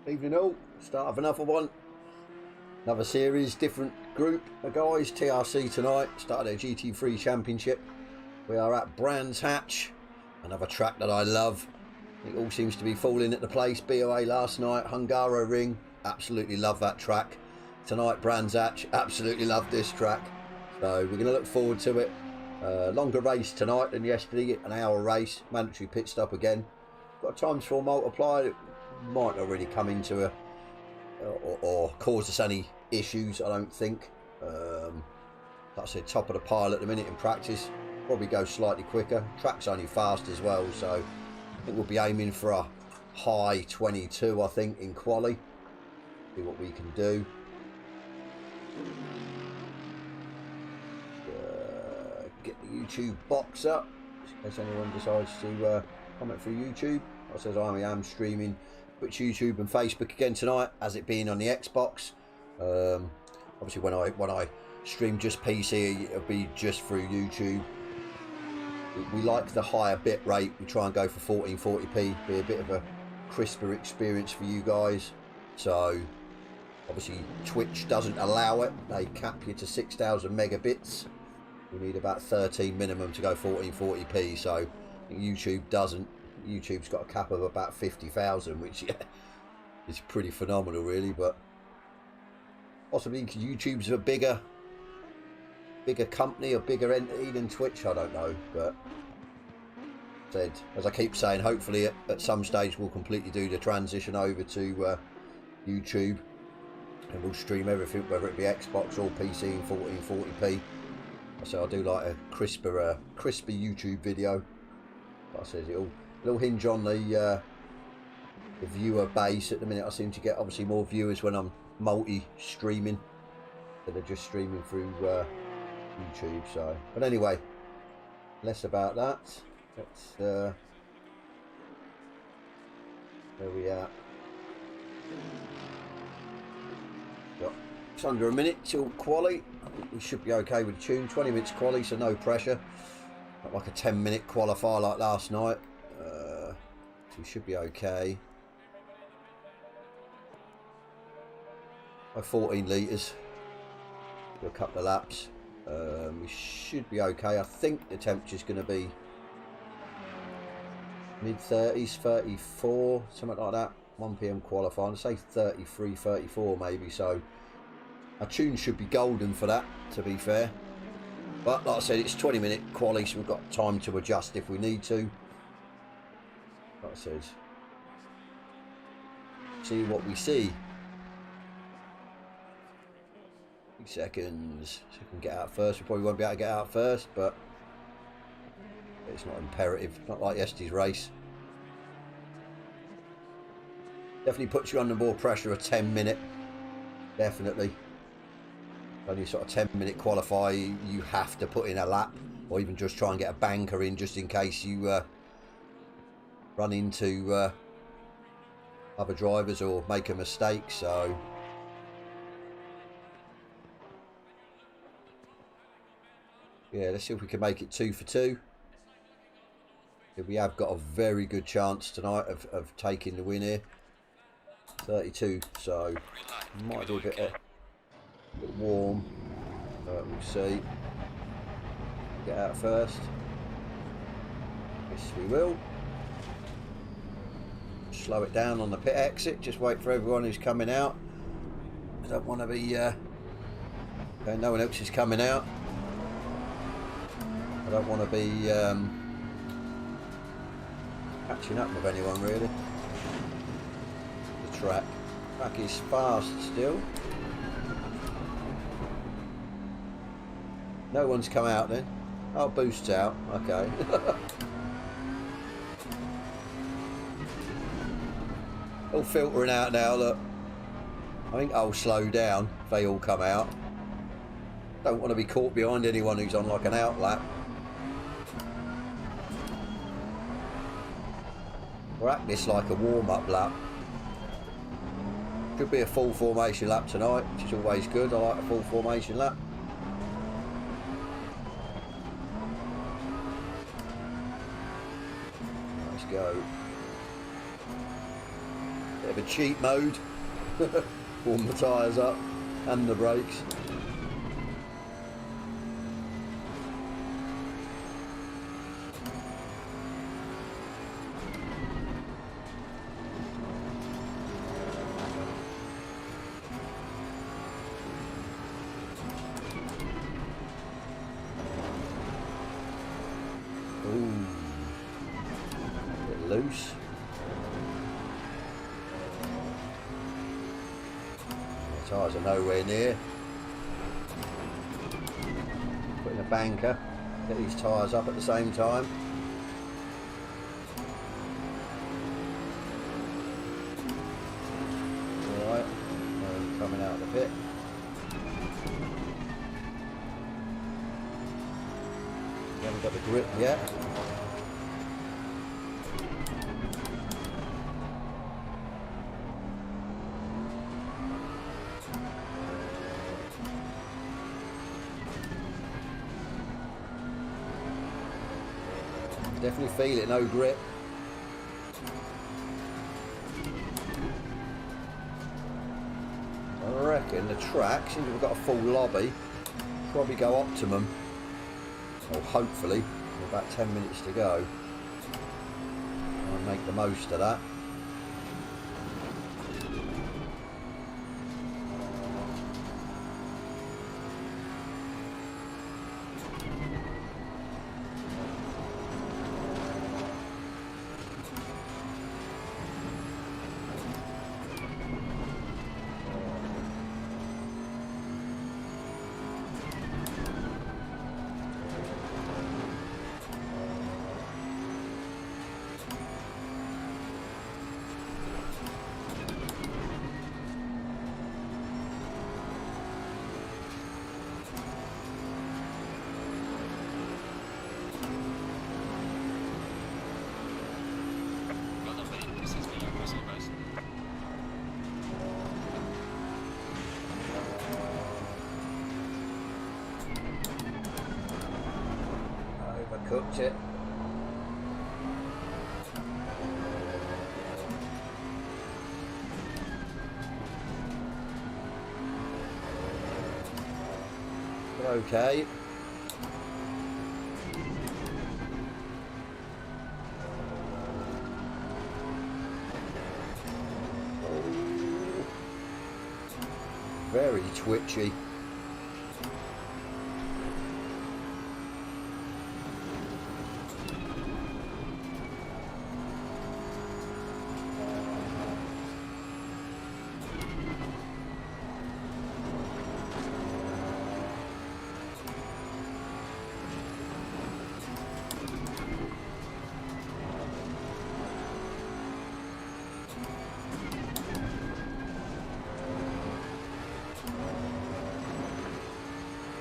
Evening all, start of another one, another series, different group of guys. TRC tonight, started their GT3 Championship. We are at Brands Hatch, another track that I love. It all seems to be falling at the place. BOA last night, Hungaro Ring, absolutely love that track. Tonight, Brands Hatch, absolutely love this track. So we're going to look forward to it. Longer race tonight than yesterday, an hour race, mandatory pit stop again. Got a times 4 multiplier. It might not really come into a or cause us any issues, I don't think. Like I said, top of the pile at the minute in practice. Probably go slightly quicker. Track's only fast as well, so I think we'll be aiming for a high 22, I think, in quali. See what we can do. Get the YouTube box up, in case anyone decides to comment through YouTube. Like I said, I am streaming Twitch, YouTube and Facebook again tonight, as it being on the Xbox. Obviously when I stream just PC, it'll be just through YouTube. We like the higher bit rate. We try and go for 1440p, be a bit of a crisper experience for you guys. So obviously Twitch doesn't allow it. They cap you to 6,000 megabits. We need about 13 minimum to go 1440p, so YouTube doesn't. YouTube's got a cap of about 50,000, which is pretty phenomenal really, but possibly because YouTube's a bigger company or bigger entity than Twitch, I don't know. But as I keep saying, hopefully at some stage we'll completely do the transition over to YouTube, and we'll stream everything, whether it be Xbox or PC in 1440p. So I'll do like a crisper YouTube video. Like I said, it'll hinge on the viewer base. At the minute I seem to get obviously more viewers when I'm multi-streaming than they're just streaming through YouTube. So, but anyway, less about that. Let's where we at? Got just under a minute till quali. I think we should be okay with the tune. 20 minutes quali, so no pressure. Not like a 10-minute qualifier like last night. So we should be okay. By 14 litres. Do a couple of laps. We should be okay. I think the temperature's going to be mid-30s, 34, something like that. 1 PM qualifying. I'd say 33, 34 maybe. So our tune should be golden for that, to be fair. But like I said, it's 20-minute quali, so we've got time to adjust if we need to. Like I said, see what we see. 3 seconds. So we can get out first. We probably won't be able to get out first, but it's not imperative. Not like yesterday's race. Definitely puts you under more pressure a 10-minute. Definitely. Only sort of 10-minute qualifier, you have to put in a lap, or even just try and get a banker in, just in case you run into other drivers or make a mistake. So yeah, let's see if we can make it 2 for 2. We have got a very good chance tonight of taking the win here. 32, so might be a bit warm, but we'll see. Get out first. Yes, we will. Slow it down on the pit exit. Just wait for everyone who's coming out. I don't want to be no one else is coming out. I don't want to be catching up with anyone really. The track is fast still. No one's come out then. Oh, boost's out. Okay. All filtering out now, look. I think I'll slow down if they all come out. Don't want to be caught behind anyone who's on like an out lap. We're at this like a warm-up lap. Could be a full formation lap tonight, which is always good. I like a full formation lap. Let's go. Bit of a cheat mode. Warm the tyres up and the brakes. Ooh, bit loose. The tyres are nowhere near. Put in a banker, get these tyres up at the same time. Alright, coming out of the pit. Haven't got the grip yet. Definitely feel it, no grip. I reckon the track, since we've got a full lobby, probably go optimum. Or hopefully, with about 10 minutes to go. I'll make the most of that. Overcooked it. But okay. Oh, very twitchy.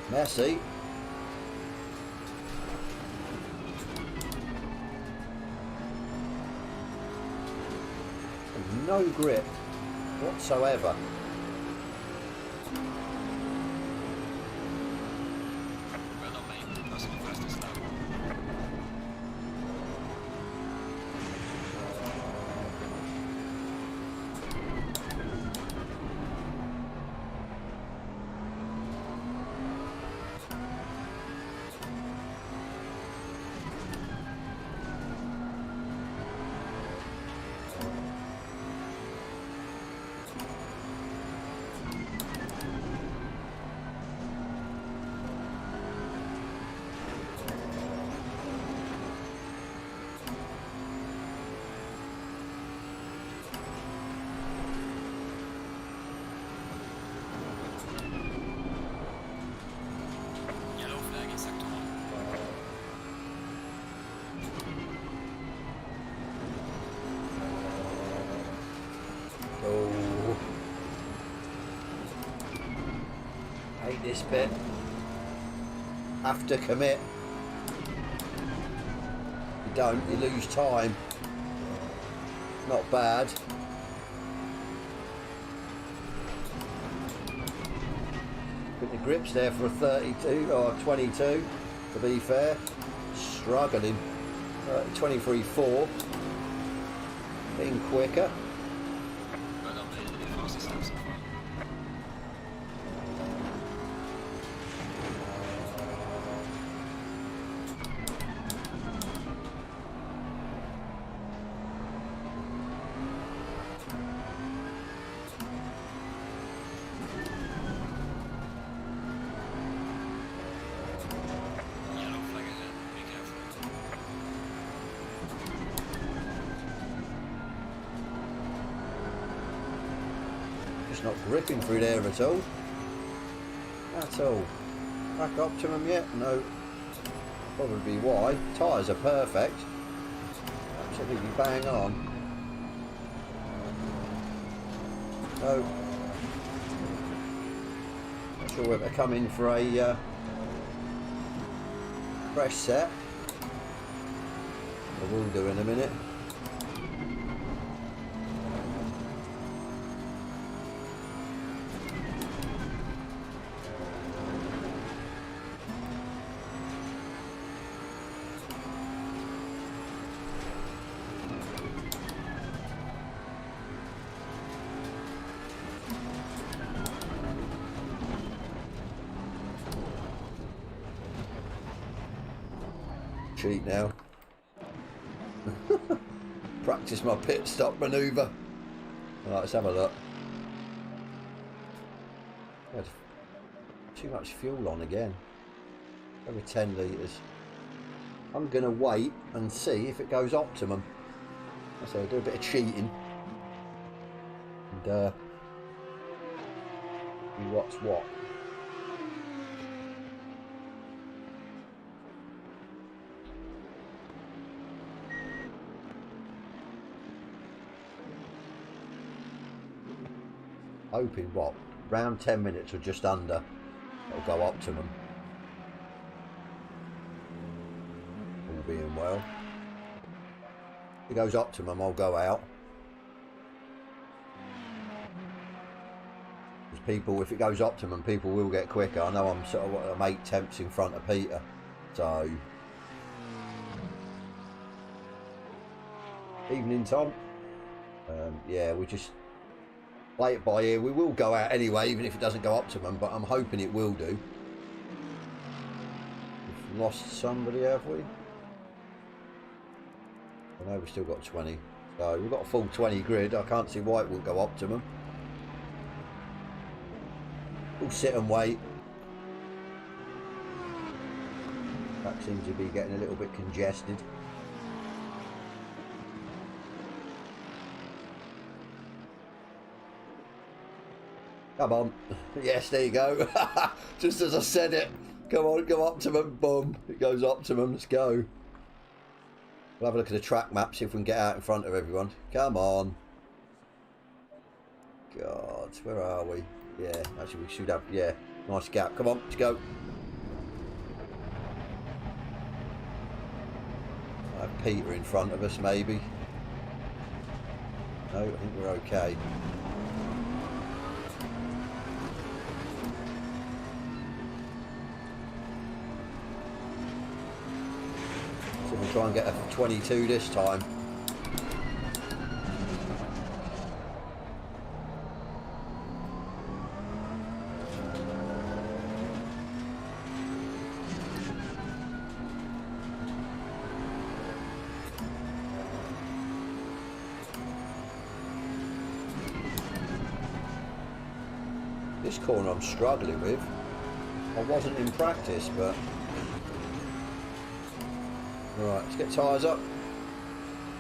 Messy. No grip whatsoever. Well done, mate. That's the fastest lap. Oh, hate this bit. Have to commit. If you don't, you lose time. Not bad. Put the grips there for a 32 or 22. To be fair, struggling. 23.4. Being quicker. Just not gripping through there at all. At all. Back optimum yet? No. Probably why. Tyres are perfect. Absolutely bang on. No. Not sure whether to come in for a fresh set. I will do in a minute. Cheat now. Practice my pit stop manoeuvre. Right, let's have a look. Had too much fuel on again. Over 10 litres. I'm going to wait and see if it goes optimum. So I'll do a bit of cheating. And see what's what. Hoping what? Around 10 minutes or just under. It'll go optimum. All being well. If it goes optimum, I'll go out. Because people, if it goes optimum, people will get quicker. I know I'm sort of 8 tenths in front of Peter. So. Evening, Tom. Yeah, we just play it by ear. We will go out anyway, even if it doesn't go optimum, but I'm hoping it will do. We've lost somebody, have we? I know we've still got 20. So we've got a full 20 grid. I can't see why it won't go optimum. We'll sit and wait. That seems to be getting a little bit congested. Come on. Yes, there you go. Just as I said it. Come on, go optimum. Boom. It goes optimum. Let's go. We'll have a look at the track map, see if we can get out in front of everyone. Come on. God, where are we? Yeah, actually we should have, yeah, nice gap. Come on, let's go. I have Peter in front of us, maybe. No, I think we're okay. So we'll try and get a 22 this time. This corner I'm struggling with. I wasn't in practice, but right, let's get tyres up.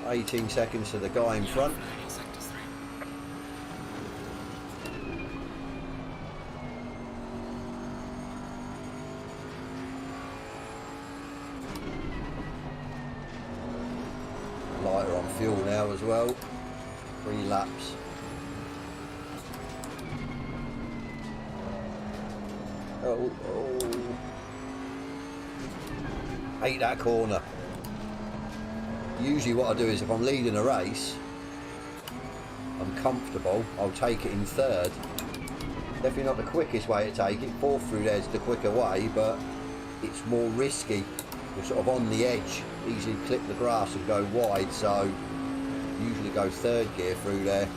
18 seconds to the guy in front. Lighter on fuel now as well. 3 laps. Oh, oh. Hate that corner. Usually what I do is if I'm leading a race, I'm comfortable, I'll take it in third. Definitely not the quickest way to take it. 4th through there's the quicker way, but it's more risky. You're sort of on the edge, easily clip the grass and go wide, so usually go 3rd gear through there.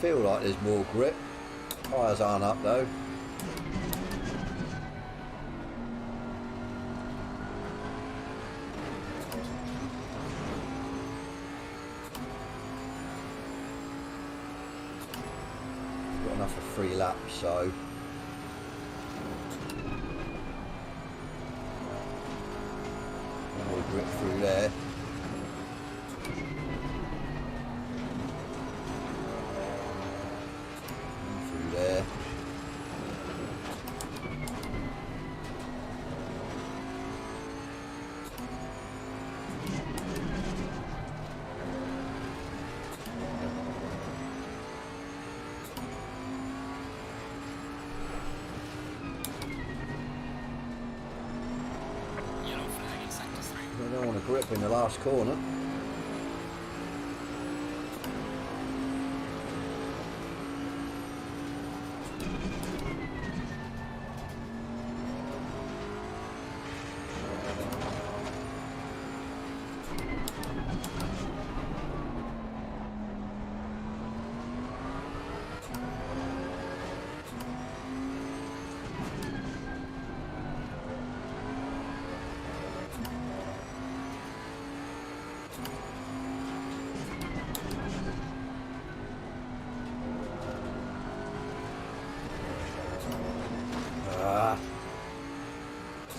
Feel like there's more grip. Tyres aren't up though. for 3 laps, so more grip through there. Through there. I don't want to grip in the last corner.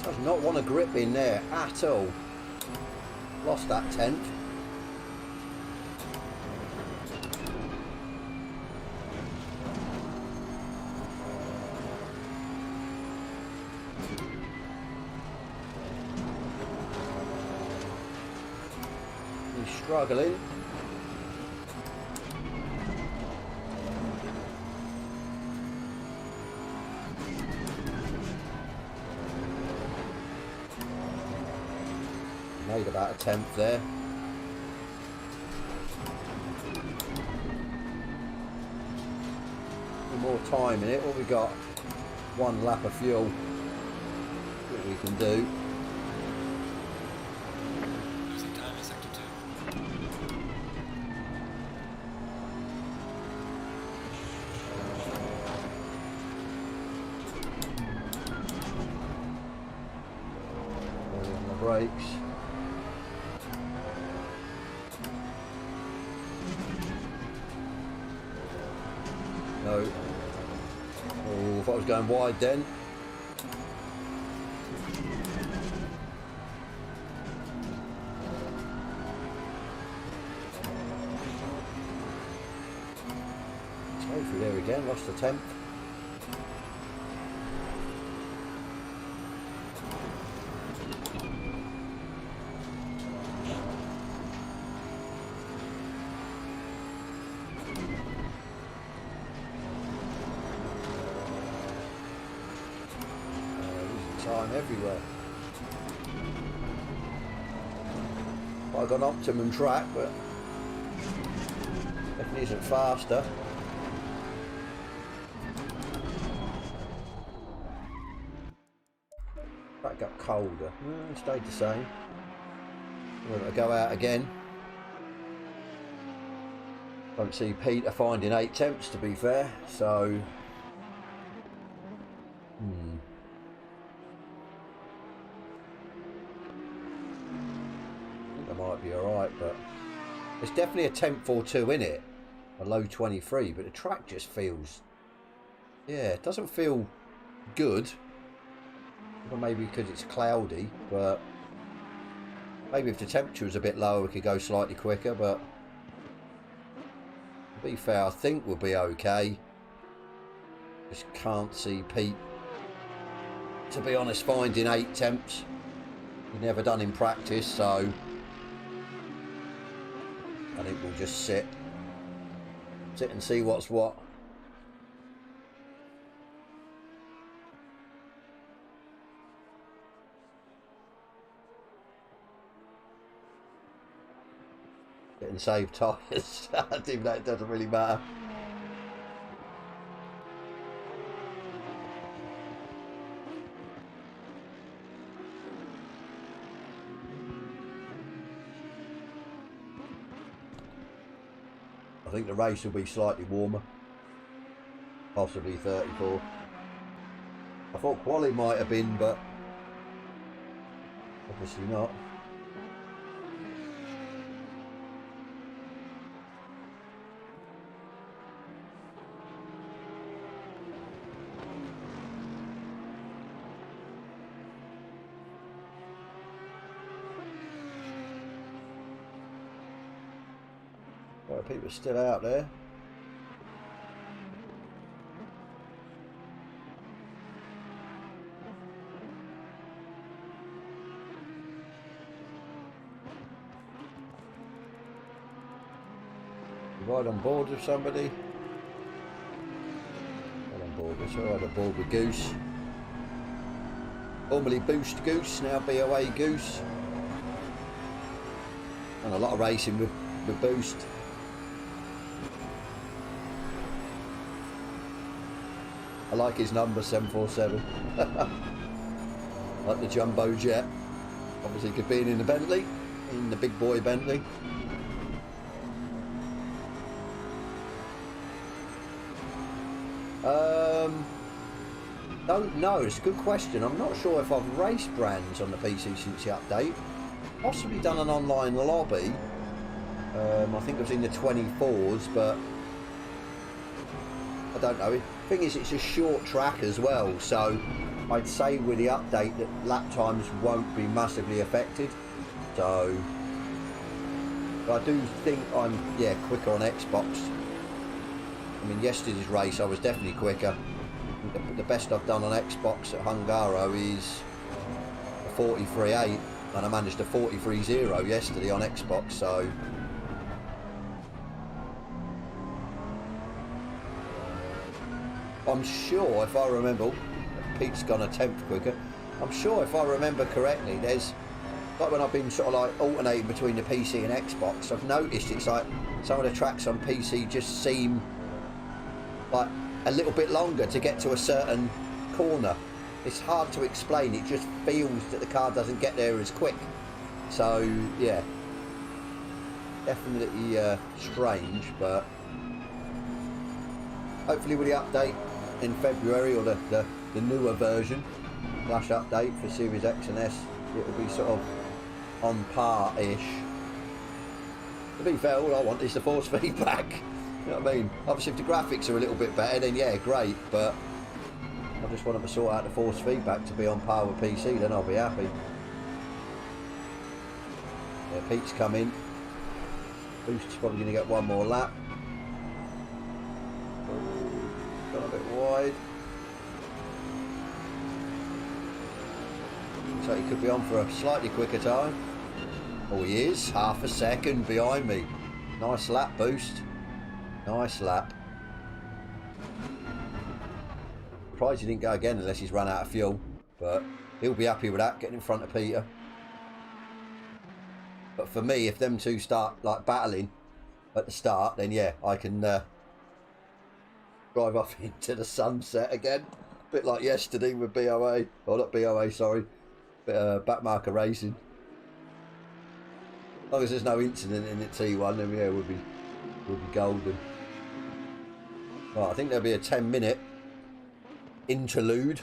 Does not want to grip in there at all. Lost that 10th. He's struggling. Made about a 10th there. More time in it. What we got? 1 lap of fuel. What we can do. Losing time in sector 2. On the brakes. No. Oh, I thought I was going wide then. Go through there again, lost the 10th. Time everywhere. I got an optimum track, but definitely isn't faster. Track got colder. Stayed the same. We're going to go out again. Don't see Peter finding 8 temps, to be fair, so might be alright, but it's definitely a 10th or 2 in it, a low 23, but the track just feels, yeah, it doesn't feel good. Well, maybe because it's cloudy, but maybe if the temperature was a bit lower we could go slightly quicker, but to be fair, I think we'll be okay. Just can't see Pete, to be honest, finding 8 temps. He's never done in practice, so I think we'll just sit and see what's what. And save tyres. I think that doesn't really matter. I think the race will be slightly warmer, possibly 34. I thought quali might have been, but obviously not. People are still out there. Ride on board with somebody. Ride on board with, so ride on board with Goose. Formerly Boost Goose, now BOA Goose. And a lot of racing with Boost. I like his number 747. Like the jumbo jet. Obviously could be in the Bentley, in the big boy Bentley. Don't know, it's a good question. I'm not sure if I've raced brands on the PC since the update. Possibly done an online lobby. I think I've seen the 24s, but I don't know. The thing is, it's a short track as well, so I'd say with the update that lap times won't be massively affected. So, but I do think I'm quicker on Xbox. I mean, yesterday's race I was definitely quicker. The best I've done on Xbox at Hungaro is a 43.8, and I managed a 43.0 yesterday on Xbox, so I'm sure, if I remember, Pete's gone a tenth quicker. I'm sure if I remember correctly, there's, like when I've been sort of like alternating between the PC and Xbox, I've noticed it's like some of the tracks on PC just seem like a little bit longer to get to a certain corner. It's hard to explain, it just feels that the car doesn't get there as quick. So yeah, definitely strange, but hopefully with the update in February, or the newer version, flash update for Series X and S, it will be sort of on par-ish. To be fair, all I want is the force feedback. You know what I mean? Obviously if the graphics are a little bit better, then yeah, great, but I just want them to sort out the force feedback to be on par with PC, then I'll be happy. Yeah, Pete's come in. Boost's probably going to get one more lap. Oh, gone a bit wide. So he could be on for a slightly quicker time. Oh, he is. Half a second behind me. Nice lap, Boost. Nice lap. Surprised he didn't go again unless he's run out of fuel, but he'll be happy with that, getting in front of Peter. But for me, if them two start like battling at the start, then yeah, I can drive off into the sunset again. A bit like yesterday with BOA, or not BOA, sorry, but Backmarker Racing. As long as there's no incident in the T1, then yeah, we'll be golden. Right, I think there'll be a 10-minute interlude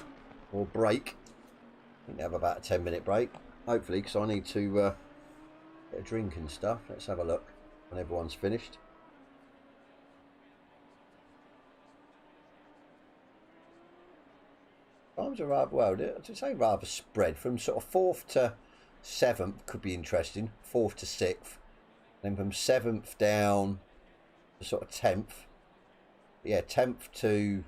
or break. I think they have about a 10-minute break, hopefully, because I need to get a drink and stuff. Let's have a look when everyone's finished. Times are rather, well, to say rather spread from sort of 4th to 7th could be interesting, 4th to 6th, then from 7th down to sort of 10th. Yeah, 10th to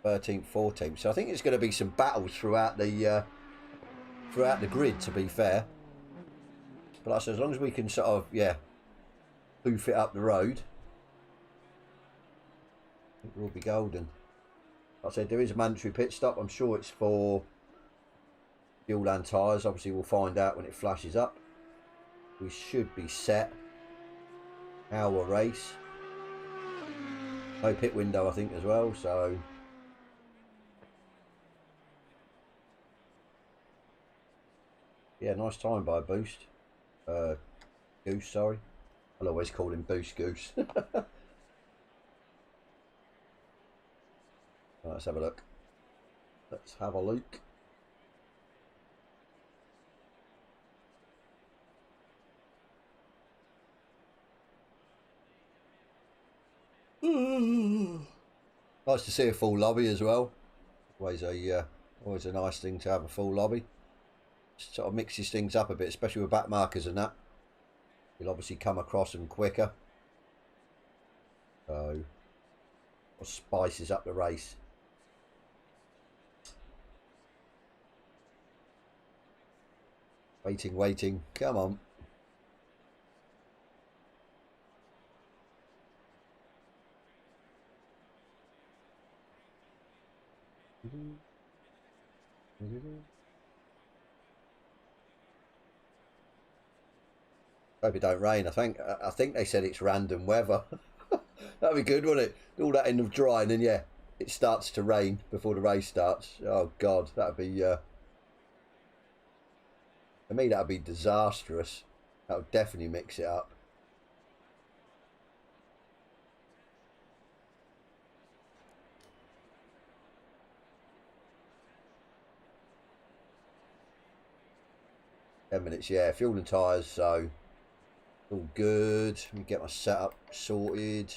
13th, 14th. So I think there's going to be some battles throughout the grid, to be fair. But like I said, as long as we can sort of, yeah, boof it up the road, I think we'll be golden. Like I said, there is a mandatory pit stop. I'm sure it's for fuel and tyres. Obviously, we'll find out when it flashes up. We should be set. Hour race. No pit window, I think, as well, so yeah, nice time by Boost. Goose, sorry. I'll always call him Boost Goose. Right, let's have a look. Let's have a look. Nice to see a full lobby as well. Always a nice thing to have a full lobby. Just sort of mixes things up a bit, especially with back markers and that. you'll obviously come across them quicker. So, it spices up the race. Waiting, waiting. Come on. Hope it don't rain. I think they said it's random weather. That'd be good, wouldn't it? All that end of dry, and then yeah, it starts to rain before the race starts. Oh God, that'd be for me that'd be disastrous. That would definitely mix it up. $10, yeah. Fuel and tyres, so all good. Let me get my setup sorted.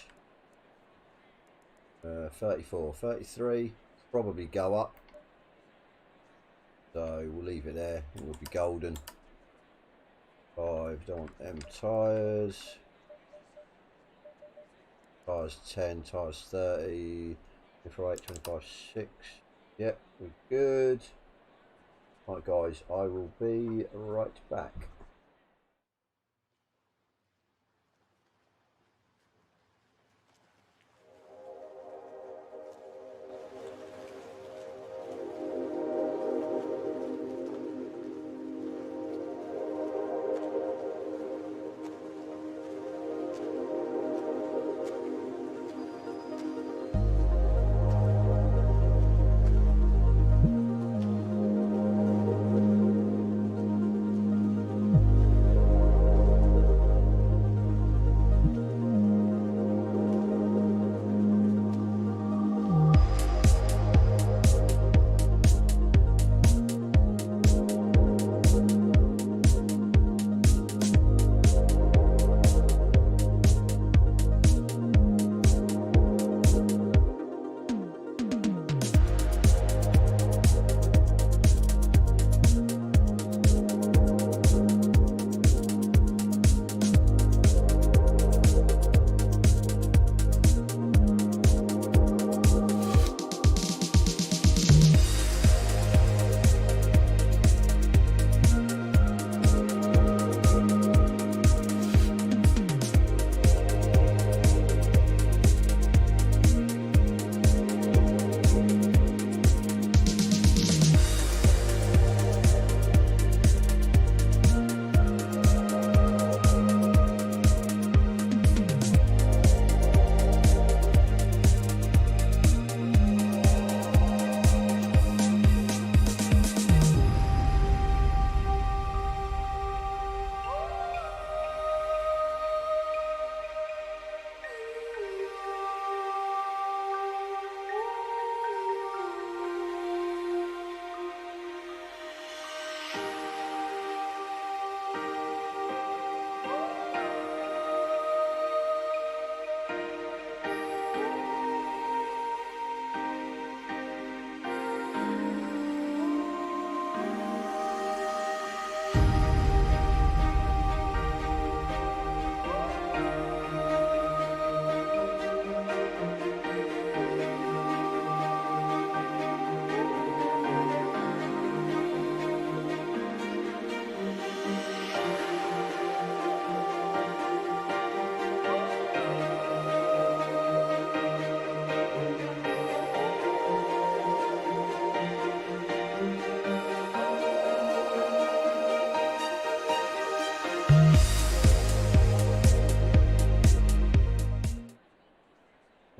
34, 33. Probably go up. So we'll leave it there. It will be golden. 5. Don't want them tyres. Tyres 10. Tyres 30. 25, 25, 6. Yep, we're good. Right, guys. I will be right back.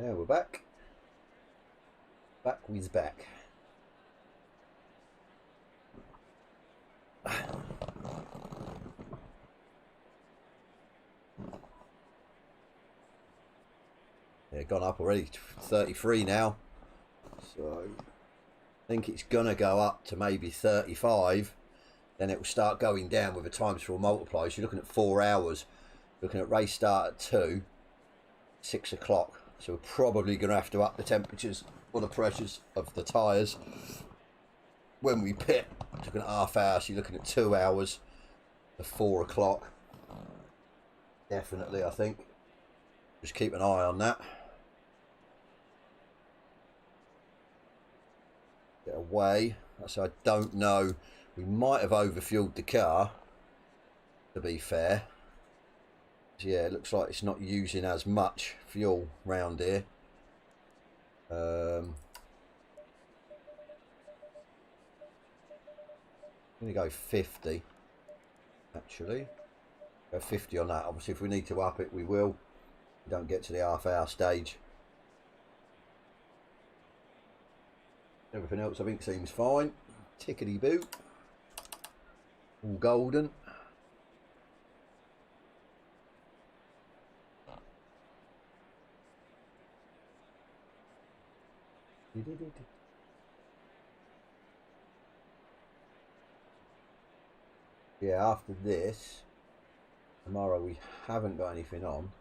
Yeah, we're back. Back with back. Yeah, gone up already. 33 now. So I think it's gonna go up to maybe 35. Then it will start going down with the times for multipliers. You're looking at 4 hours. Looking at race start at 2, 6 o'clock. So we're probably going to have to up the temperatures or the pressures of the tyres when we pit. Looking at half hour, so you're looking at 2 hours to 4 o'clock. Definitely, I think. Just keep an eye on that. Get away. So I don't know. We might have overfueled the car, to be fair. So yeah, it looks like it's not using as much fuel round here. I'm going to go 50, actually. Go 50 on that. Obviously, if we need to up it, we will. We don't get to the half-hour stage. Everything else, I think, seems fine. Tickety-boo. All golden. Yeah, after this, tomorrow we haven't got anything on.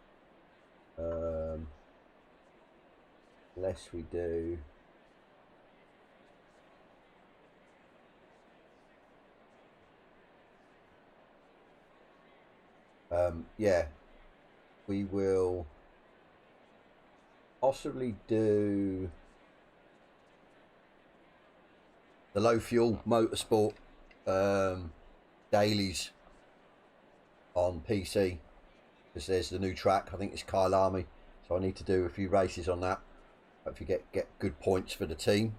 Unless we do. Yeah, we will possibly do the low fuel motorsport dailies on PC, because there's the new track. I think it's Kyle Army, so I need to do a few races on that. Hopefully get good points for the team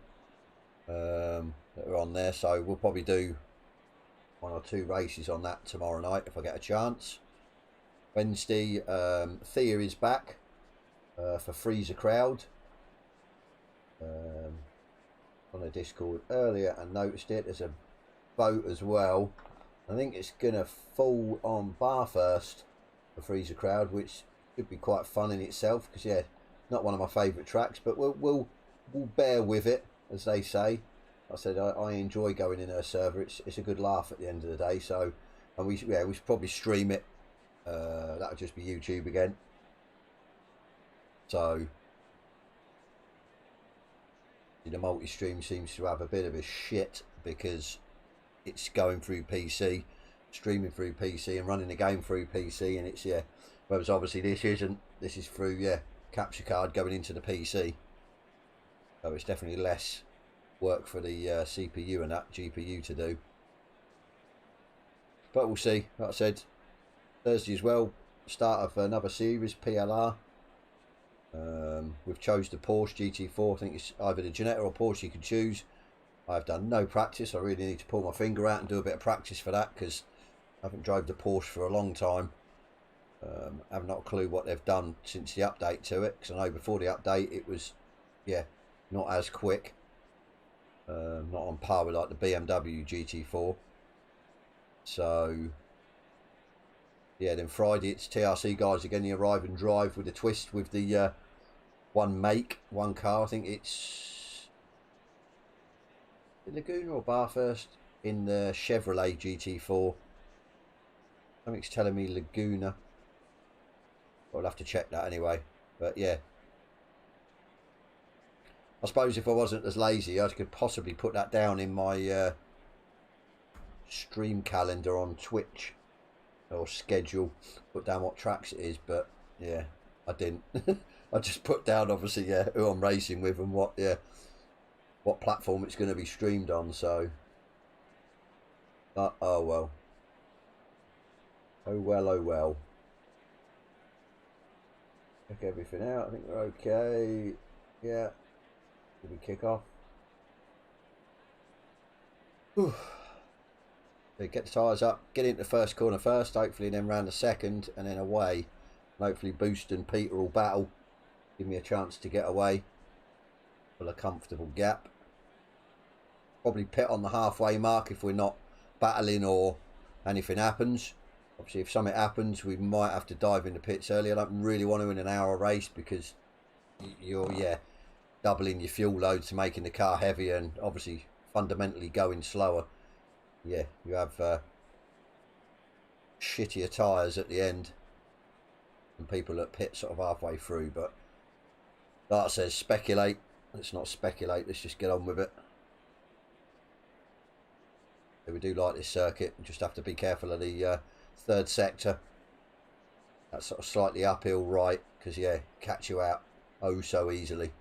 that are on there. So we'll probably do 1 or 2 races on that tomorrow night if I get a chance. Wednesday, Thea is back for Freezer Crowd. On a Discord earlier and noticed it. There's a vote as well. I think it's gonna fall on Bathurst for Freezer Crowd, which could be quite fun in itself, because yeah, not one of my favourite tracks, but we'll bear with it, as they say. I said I enjoy going in her server. It's a good laugh at the end of the day. So, and we should probably stream it. That'll just be YouTube again. So the multi-stream seems to have a bit of a shit, because it's going through PC, streaming through PC and running the game through PC, and it's, yeah, whereas obviously this isn't. This is through, yeah, capture card going into the PC, so it's definitely less work for the CPU and that GPU to do. But we'll see. Like I said, Thursday as well, start of another series, PLR. We've chose the Porsche GT4. I think it's either the Ginetta or Porsche you can choose. I've done no practice. I really need to pull my finger out and do a bit of practice for that, because I haven't drove the Porsche for a long time. I have not a clue what they've done since the update to it, because I know before the update it was, yeah, not as quick. Not on par with like the BMW GT4. So yeah, then Friday it's TRC guys again, the arrive and drive with a twist with the one make, one car. I think it's Laguna or Bathurst in the Chevrolet GT4. Something's telling me Laguna. I'll have to check that anyway. But yeah, I suppose if I wasn't as lazy, I could possibly put that down in my stream calendar on Twitch, or schedule, put down what tracks it is. But yeah, I didn't. I just put down, obviously, yeah, who I'm racing with and what, yeah, what platform it's going to be streamed on. So oh well, oh well, oh well. Check everything out. I think we're okay. Yeah, did we kick off? Whew. So get the tyres up, get into the first corner first, hopefully, then round the second, and then away. And hopefully Boost and Peter will battle, give me a chance to get away, full a comfortable gap. Probably pit on the halfway mark if we're not battling or anything happens. Obviously, if something happens, we might have to dive into pits early. I don't really want to in an hour race, because you're, yeah, doubling your fuel loads, making the car heavier, and obviously fundamentally going slower. Yeah, you have shittier tyres at the end, and people at pit sort of halfway through. But like I says, speculate. Let's not speculate. Let's just get on with it. We do like this circuit. We just have to be careful of the third sector. that sort of slightly uphill right, because yeah, catch you out oh so easily.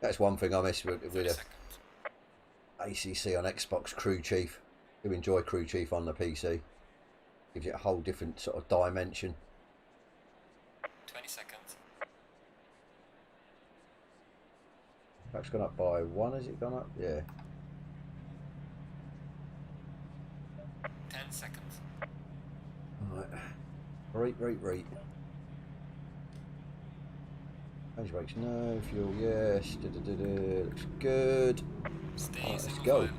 That's one thing I miss with ACC on Xbox Crew Chief. I do enjoy Crew Chief on the PC. Gives it a whole different sort of dimension. 20 seconds. That's gone up by 1, has it gone up? Yeah. 10 seconds. Right. Right. Change brakes, no. Fuel, yes. Looks good. Stay Right, let's single go. file.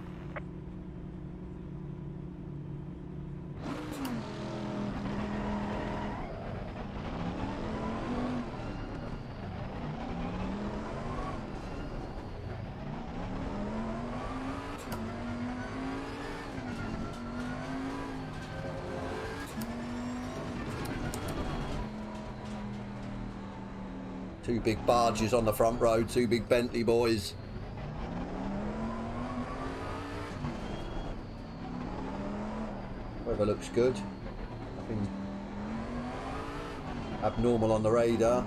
Two big barges on the front row, two big Bentley boys. Weather looks good. Nothing abnormal on the radar.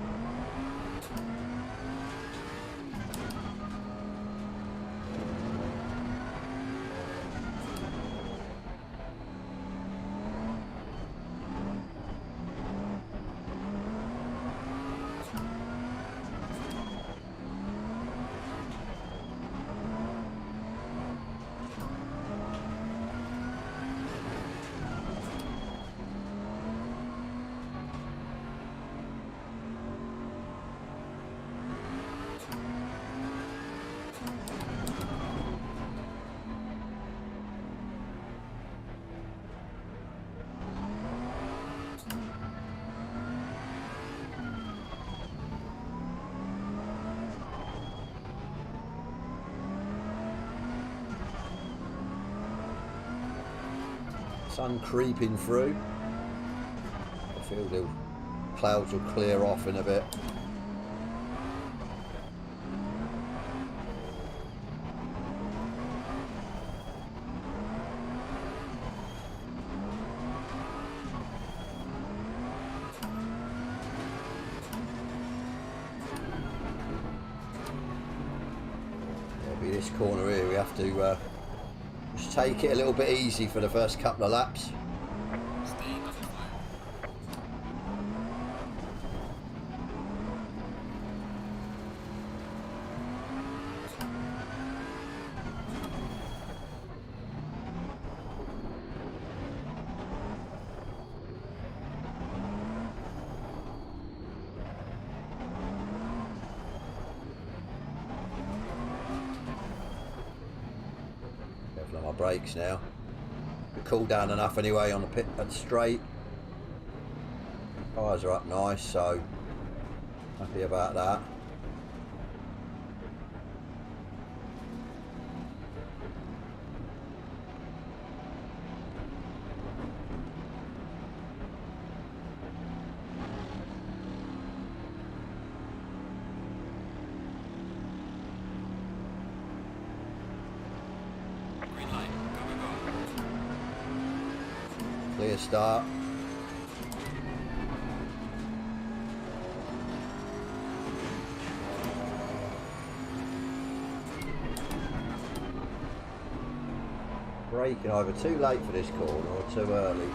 Sun creeping through. I feel the clouds will clear off in a bit. It'll be this corner here. We have to just take it a little bit easy for the first couple of laps. Stay in the file. Careful on my brakes now. We cool down enough anyway on the pit and straight. Tyres are up nice, so happy about that. Green light. Go. Clear start. Braking either too late for this corner or too early.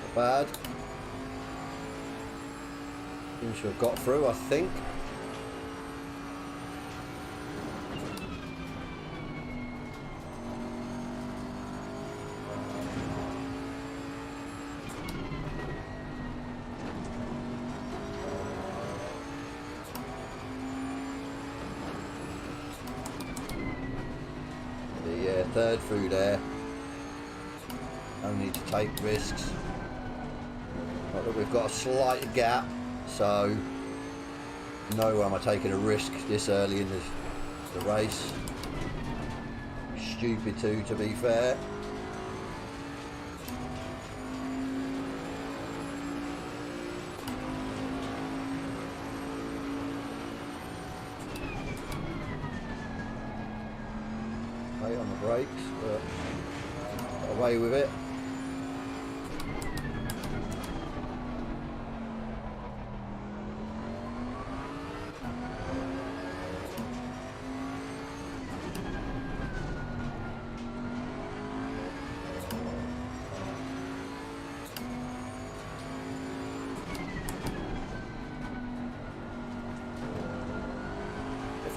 Not bad. Seems to have got through, I think. The third through there. No need to take risks. Not that we've got a slight gap, so no way am I taking a risk this early in the race. Stupid to be fair. Late on the brakes, but got away with it.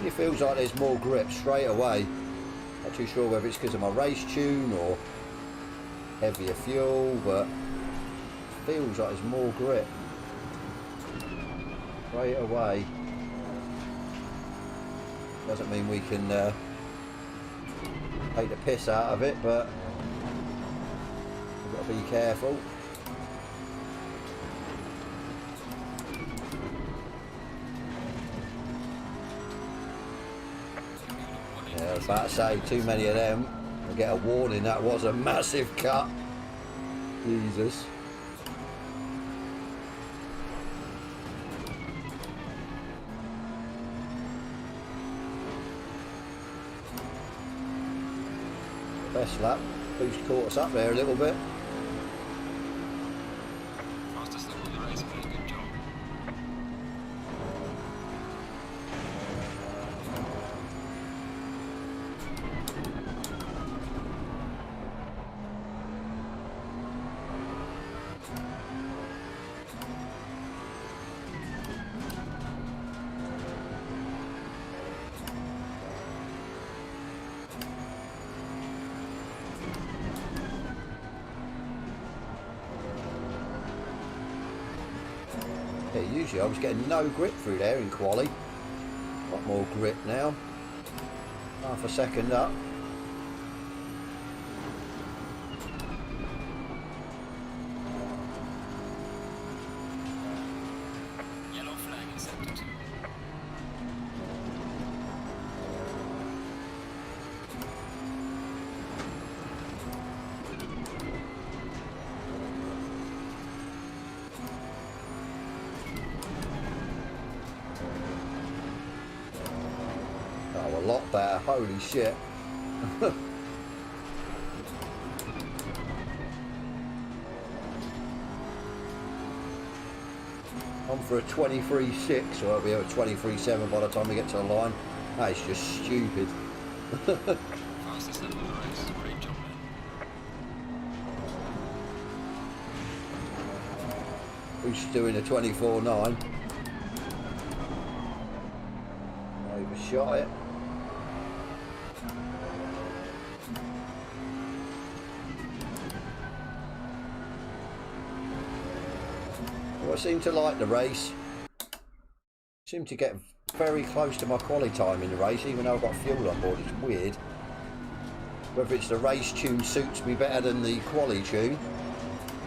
It feels like there's more grip straight away. Not too sure whether it's because of my race tune or heavier fuel, but it feels like there's more grip straight away. Doesn't mean we can take the piss out of it, but we've got to be careful. Yeah, I was about to say, too many of them. I get a warning, that was a massive cut. Jesus. Best lap. Boost caught us up there a little bit. Fastest lap of the race, very good job. Yeah, usually I was getting no grip through there in quali. A lot more grip now. Half a second up. Yellow flag in sector 2. Oh, a lot better. Holy shit. I'm for a 23.6, so I'll be at a 23.7 by the time we get to the line. That is just stupid. Fastest lap of the race, great job there. Who's doing a 24.9? Overshot it. Well, I seem to like the race. Seem to get very close to my quali time in the race, even though I've got fuel on board. It's weird. Whether it's the race tune suits me better than the quali tune,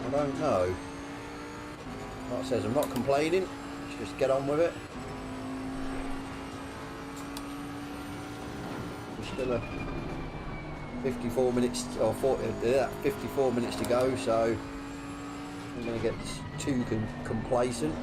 I don't know. Like I says, I'm not complaining. Let's just get on with it. There's still a 54 minutes or 54 minutes to go, so I'm going to get too complacent.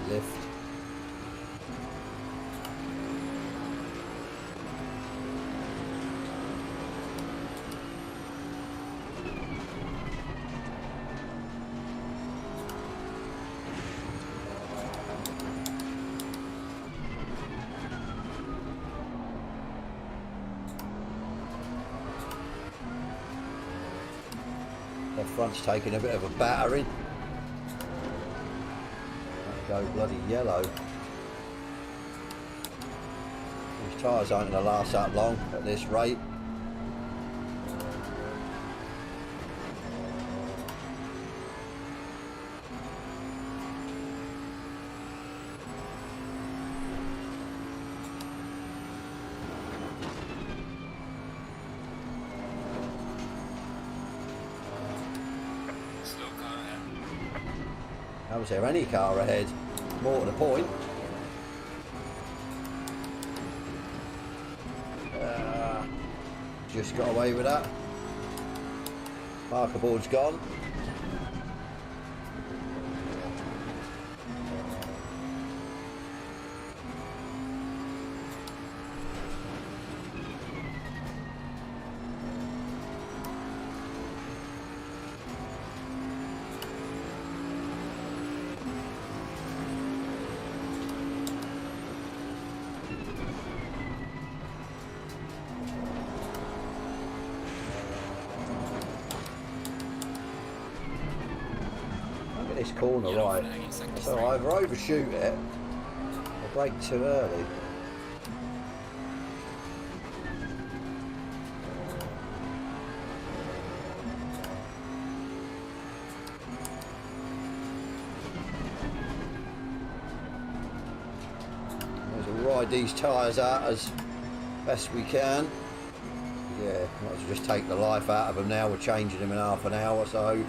Lift. The front's taking a bit of a battering. Go bloody yellow. Tyres aren't going to last that long at this rate. Slow car ahead. How was there any car ahead? More to the point. Just got away with that. Marker board's gone. This corner right, so I either overshoot it or brake too early. We'll ride these tyres out as best we can. Yeah, might as well just take the life out of them now. We're changing them in half an hour, so.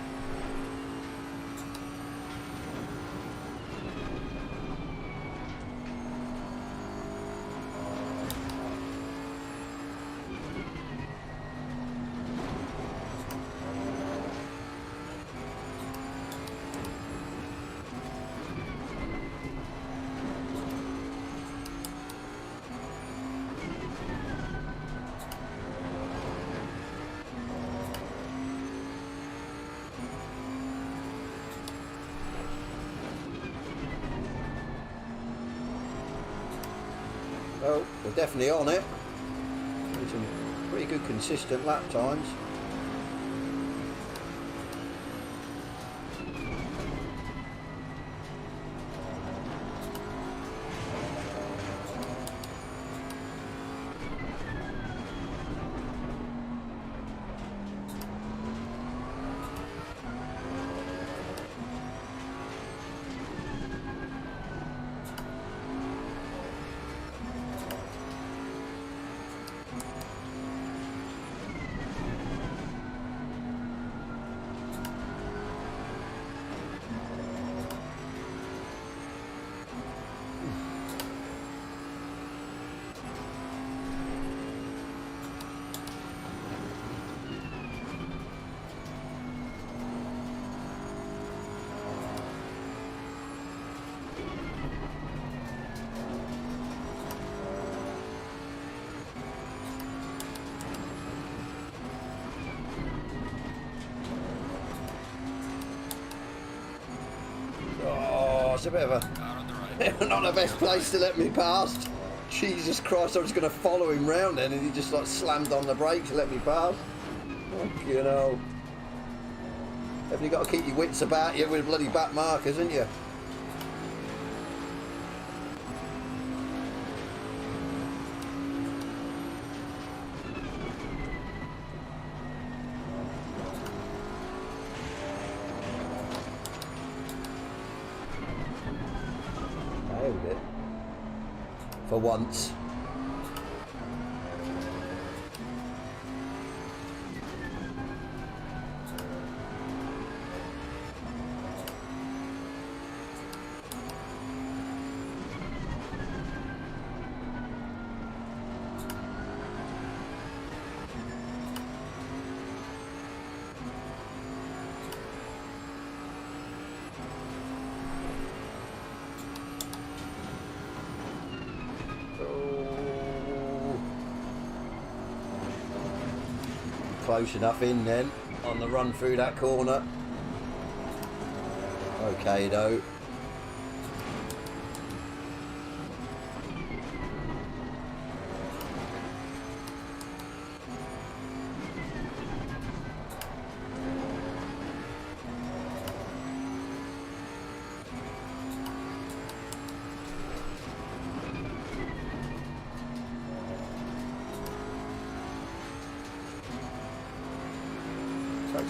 Well, we're definitely on it. With some pretty good consistent lap times. It's a bit of a not the best place to let me past. Jesus Christ, I was going to follow him round then and he just like slammed on the brakes to let me pass. You know, haven't you got to keep your wits about you with bloody back markers, haven't you? Nailed it. For once. Close enough in then on the run through that corner. Okay though.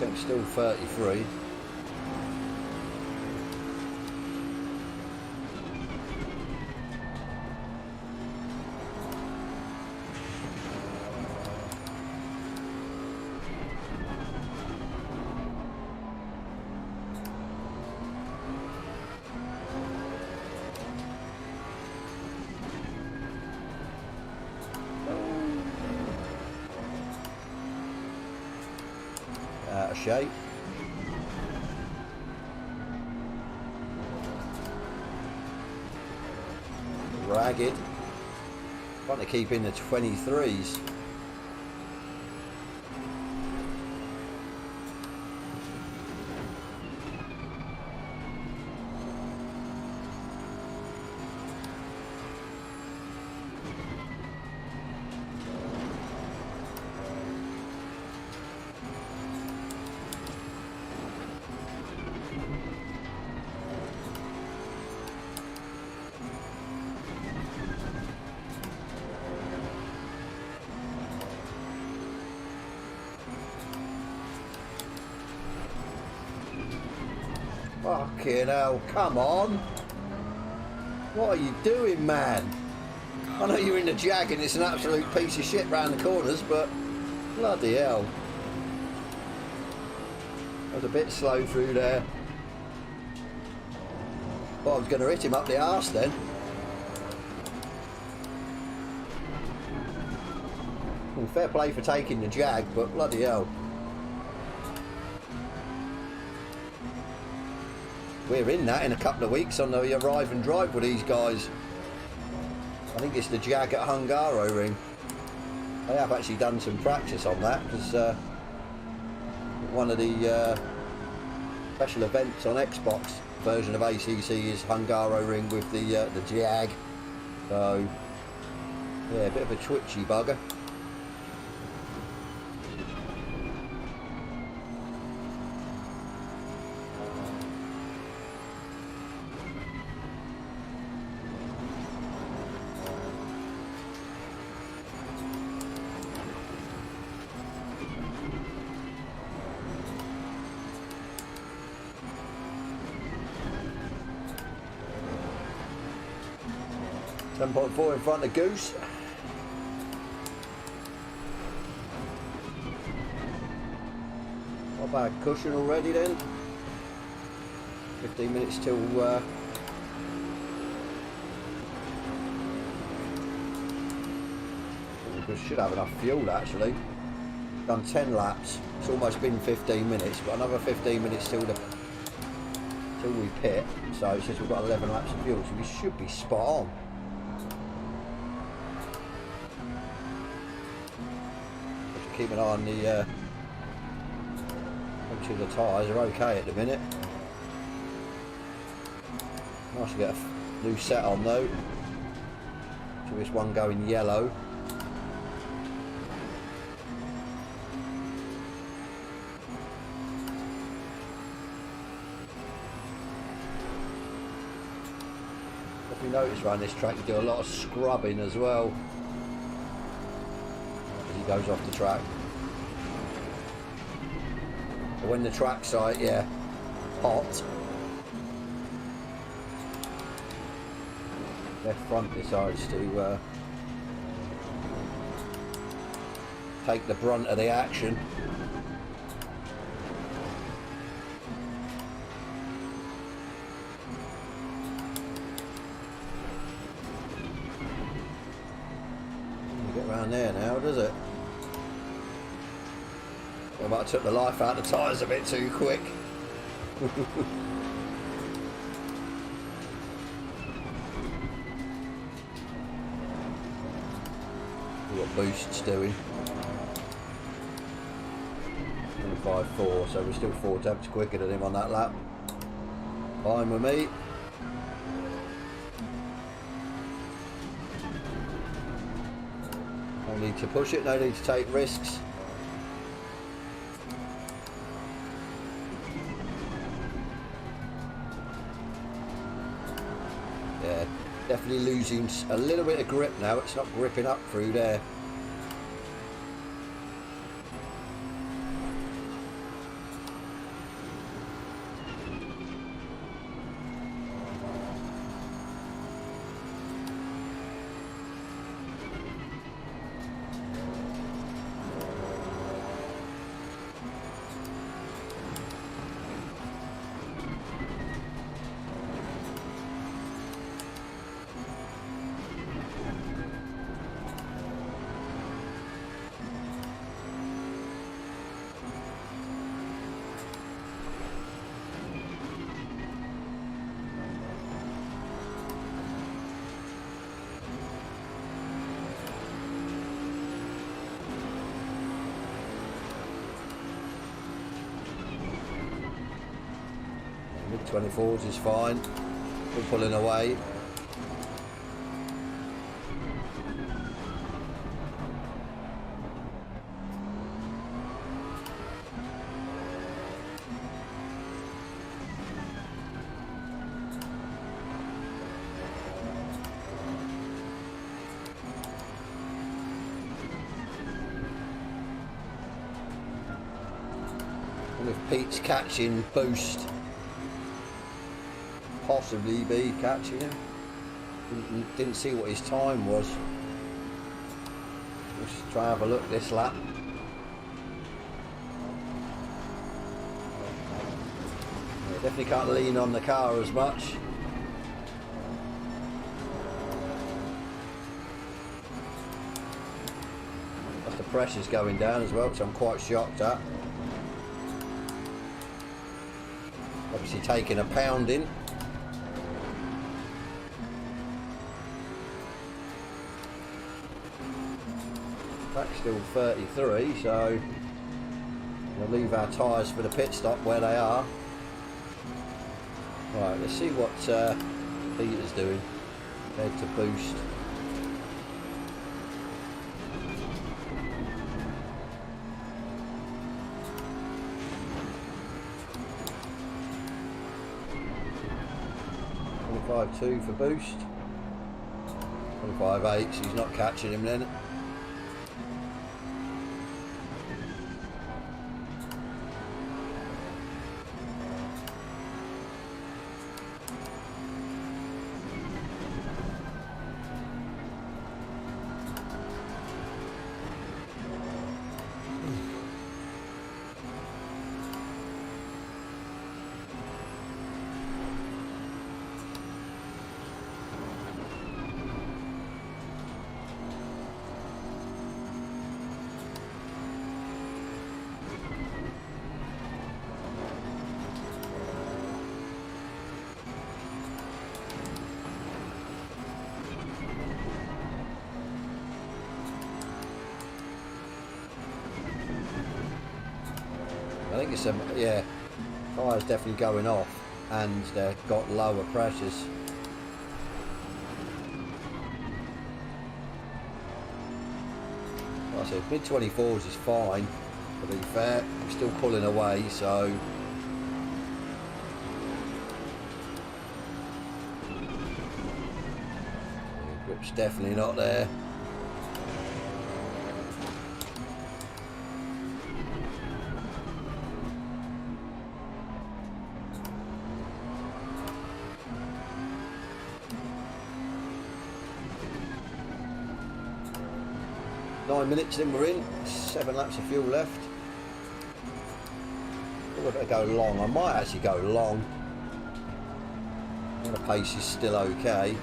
Temp's still 33. Out of shape. Ragged. Trying to keep in the 23s. Fucking hell, come on. What are you doing, man? I know you're in the Jag and it's an absolute piece of shit round the corners, but bloody hell. I was a bit slow through there. Well, I was going to hit him up the arse then. Well, fair play for taking the Jag, but bloody hell. We're in that in a couple of weeks on the arrive and drive with these guys. I think it's the Jag at Hungaro Ring. I have actually done some practice on that because one of the special events on Xbox version of ACC is Hungaro Ring with the Jag. So yeah, a bit of a twitchy bugger. 10.4 in front of Goose. Not bad cushion already then. 15 minutes till we should have enough fuel actually. Done 10 laps. It's almost been 15 minutes. Got another 15 minutes till we pit. So since we've got 11 laps of fuel, so we should be spot on. Just keep an eye on the make sure the tyres are okay at the minute. Nice to get a new set on though. So this one going yellow. If you notice around this track, you do a lot of scrubbing as well as he goes off the track. But when the track's like, yeah, hot, left front decides to take the brunt of the action. Get round there now, does it? I might have took the life out of the tyres a bit too quick. What boosts doing? 25.4, so we're still 4 tenths quicker than him on that lap. Fine with me. No need to push it, no need to take risks. Yeah, definitely losing a little bit of grip now. It's not gripping up through there. Mid-24s is fine. We're pulling away. And if Pete's catching Boost, possibly be catching him. Didn't see what his time was. Let's try and have a look this lap. Yeah, definitely can't lean on the car as much. That's the pressure's going down as well, which I'm quite shocked at. Obviously taking a pounding. Track's still 33, so we'll leave our tyres for the pit stop where they are. Right, let's see what Peter's doing. Head to Boost. .2 for Boost. 25.8, so he's not catching him then. I think it's yeah, tyres definitely going off and they've got lower pressures. Like I said, mid-24s is fine, to be fair. I'm still pulling away, so the grip's definitely not there. Minutes in we're in, 7 laps of fuel left. I better go long. I might actually go long. The pace is still okay.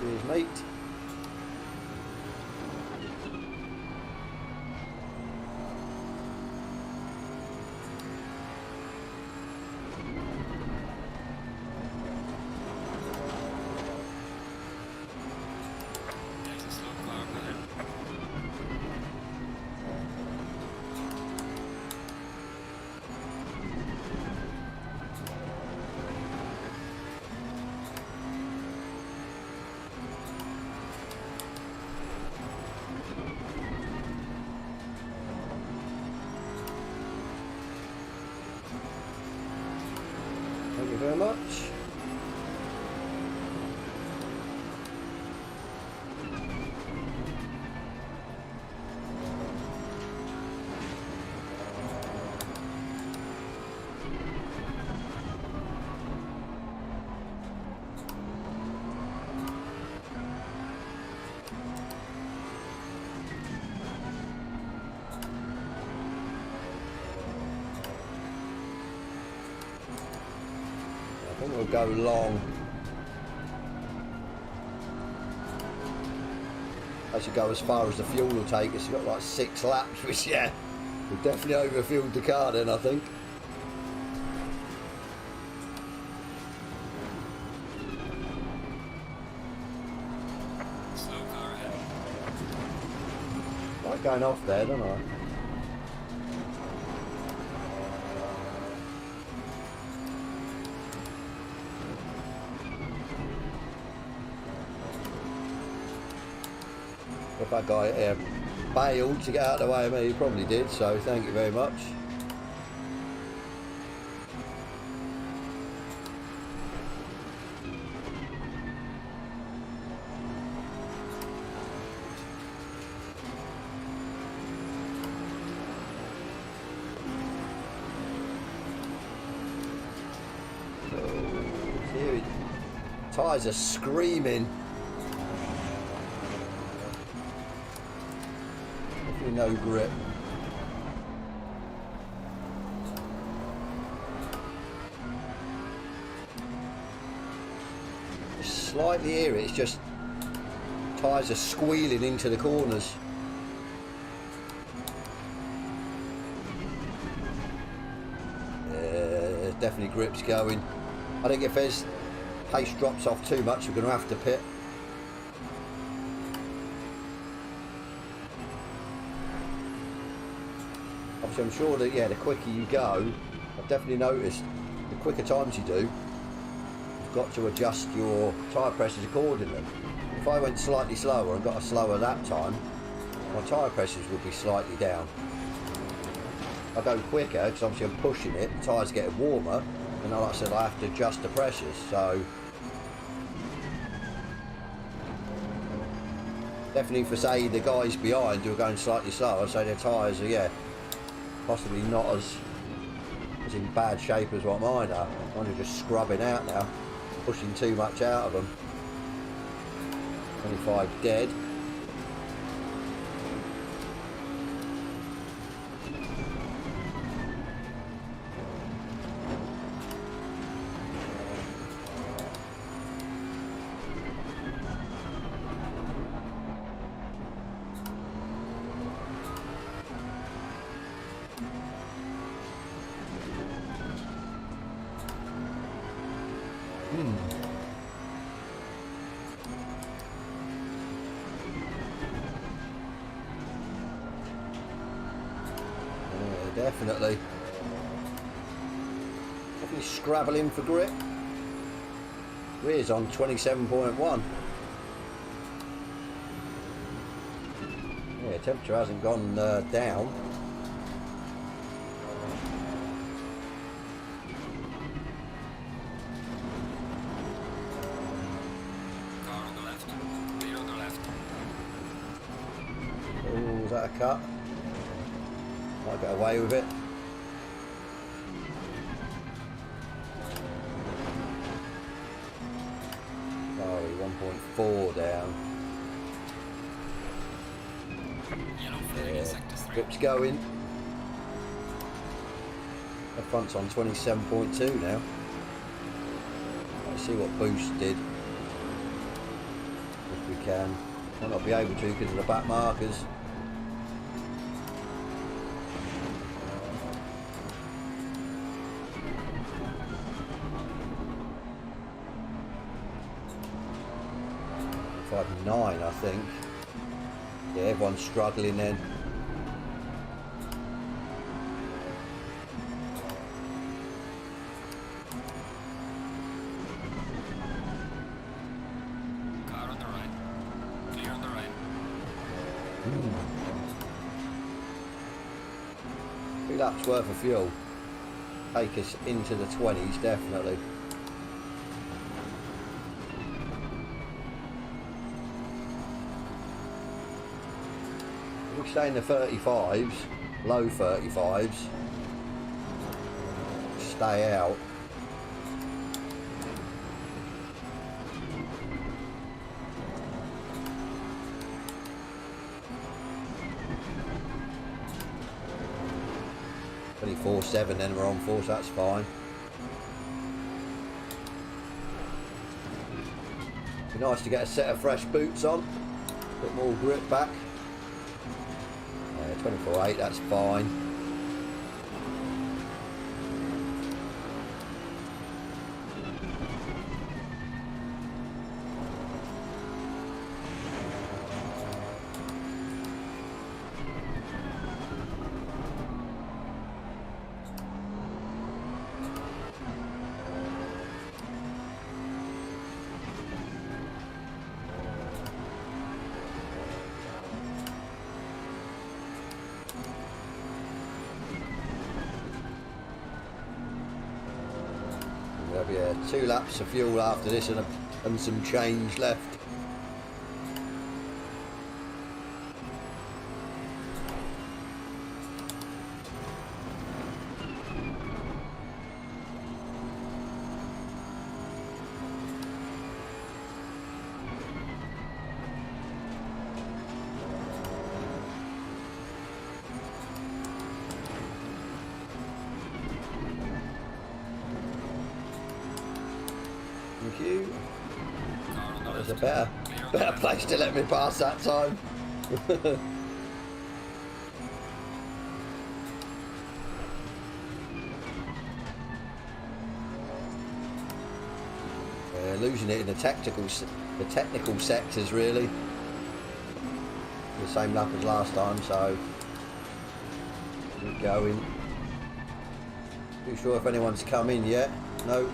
Here's mate. Thank you very much. I think we'll go long. I should go as far as the fuel will take us. We've got like 6 laps, which, yeah, we've definitely overfueled the car then, I think. Might going off there, don't I? If that guy bailed to get out of the way of me, he probably did, so thank you very much. Tyres are screaming. Definitely no grip. Slightly hear it, it's just tyres are squealing into the corners. Yeah, definitely grips going. I think if there's pace drops off too much, we're going to have to pit. Obviously, I'm sure that, yeah, the quicker you go, I've definitely noticed the quicker times you do, you've got to adjust your tyre pressures accordingly. If I went slightly slower and got a slower lap time, my tyre pressures would be slightly down. I go quicker because obviously I'm pushing it, the tyres getting warmer, and like I said, I have to adjust the pressures. So definitely for, say, the guys behind who are going slightly slower, so their tyres are, yeah, possibly not as in bad shape as what mine are. Mine are just scrubbing out now, pushing too much out of them. 25 dead. Definitely scrabbling for grip. Rear's on 27.1. Yeah, temperature hasn't gone down. Car on the left. Clear on the left. Oh, is that a cut? Might get away with it. Sorry, 1.4 down. Yellow flag in sector 3. Grip's going. The front's on 27.2 now. Let's see what boost did. If we can. Might not be able to because of the back markers. Nine, I think. Yeah, everyone's struggling then. Car on the right. Clear on the right. 3 laps worth of fuel. Take us into the 20s, definitely. We stay in the 35s, low 35s, stay out. 24/7, then we're on 4, so that's fine. Be nice to get a set of fresh boots on, a bit more grip back. 24/8, that's fine. yeah, 2 laps of fuel after this and some change left. Thank you. Car on the That was a left. better place to let me pass that time. Losing it in the technical sectors really. The same lap as last time, so keep going. Too sure if anyone's come in yet. No.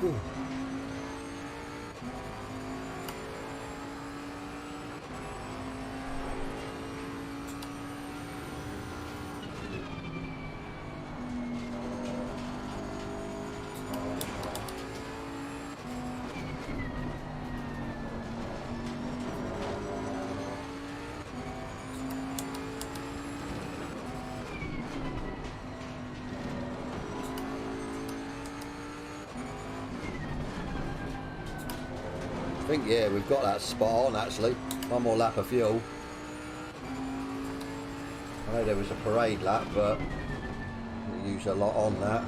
Whew. I think, yeah, we've got that spot on actually. One more lap of fuel. I know there was a parade lap, but we used a lot on that.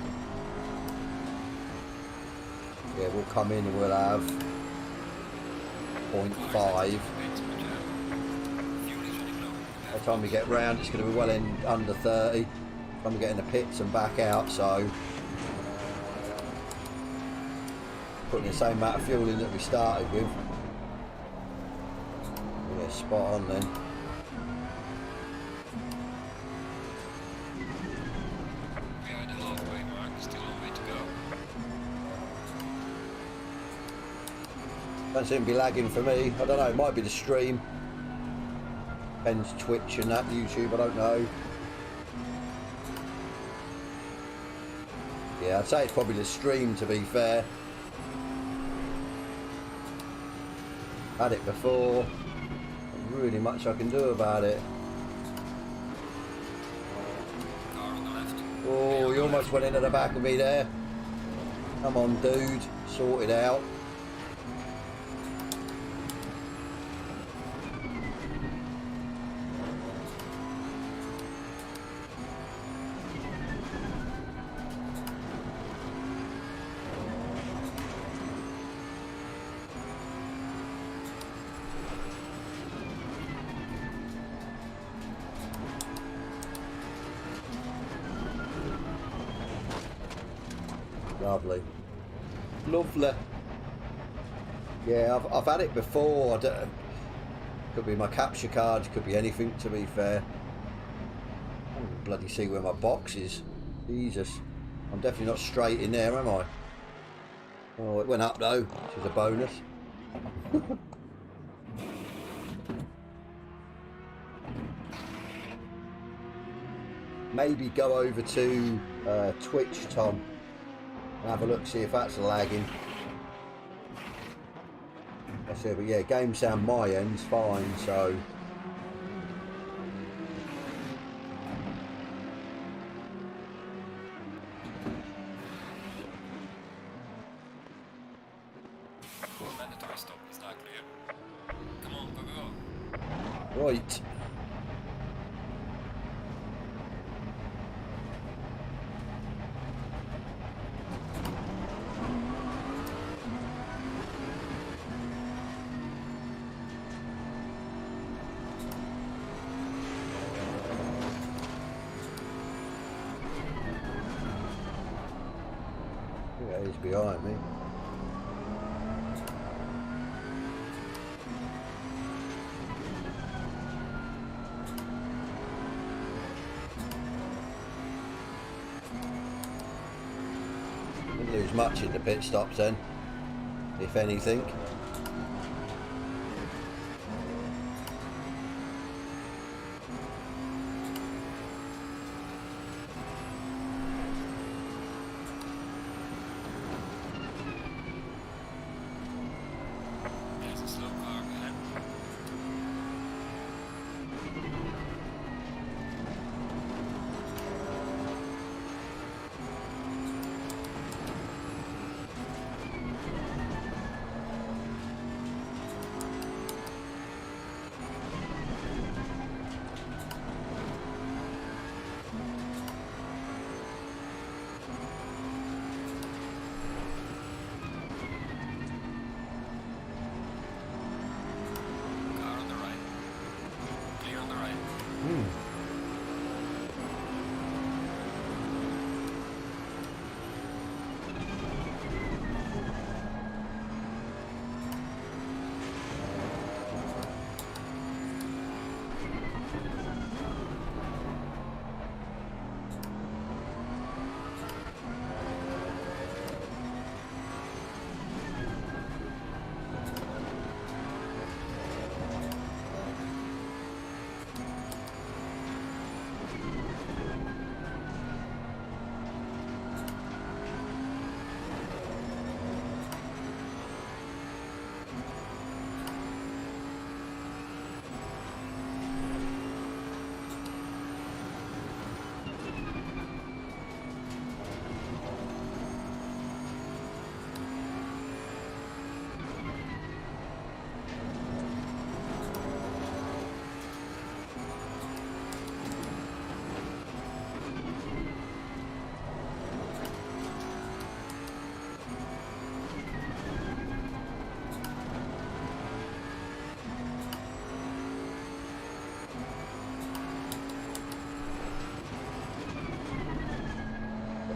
Yeah, we'll come in and we'll have 0.5. By the time we get round, it's going to be well in under 30. By the time we get in the pits and back out, so putting the same amount of fuel in that we started with. Yeah, spot on then. We are at the halfway mark, still a long way to go. Don't seem to be lagging for me. I don't know, it might be the stream. Depends Twitch and that, YouTube, I don't know. Yeah, I'd say it's probably the stream to be fair. Had it before. Not really much I can do about it. Car on the left. Oh, you almost went into the back of me there. Come on, dude. Sort it out. Lovely. Lovely. Yeah, I've had it before. Could be my capture card, could be anything to be fair. I can't bloody see where my box is. Jesus. I'm definitely not straight in there, am I? Oh, it went up though, which is a bonus. Maybe go over to Twitch, Tom, and have a look, see if that's lagging. That's it, but yeah, game sound my end's fine, so Mandatory stop is not clear. Come on, go, go. right. Yeah, he's behind me. lose much in the pit stops then, if anything. There's a slow car ahead. Car on the right. Clear on the right.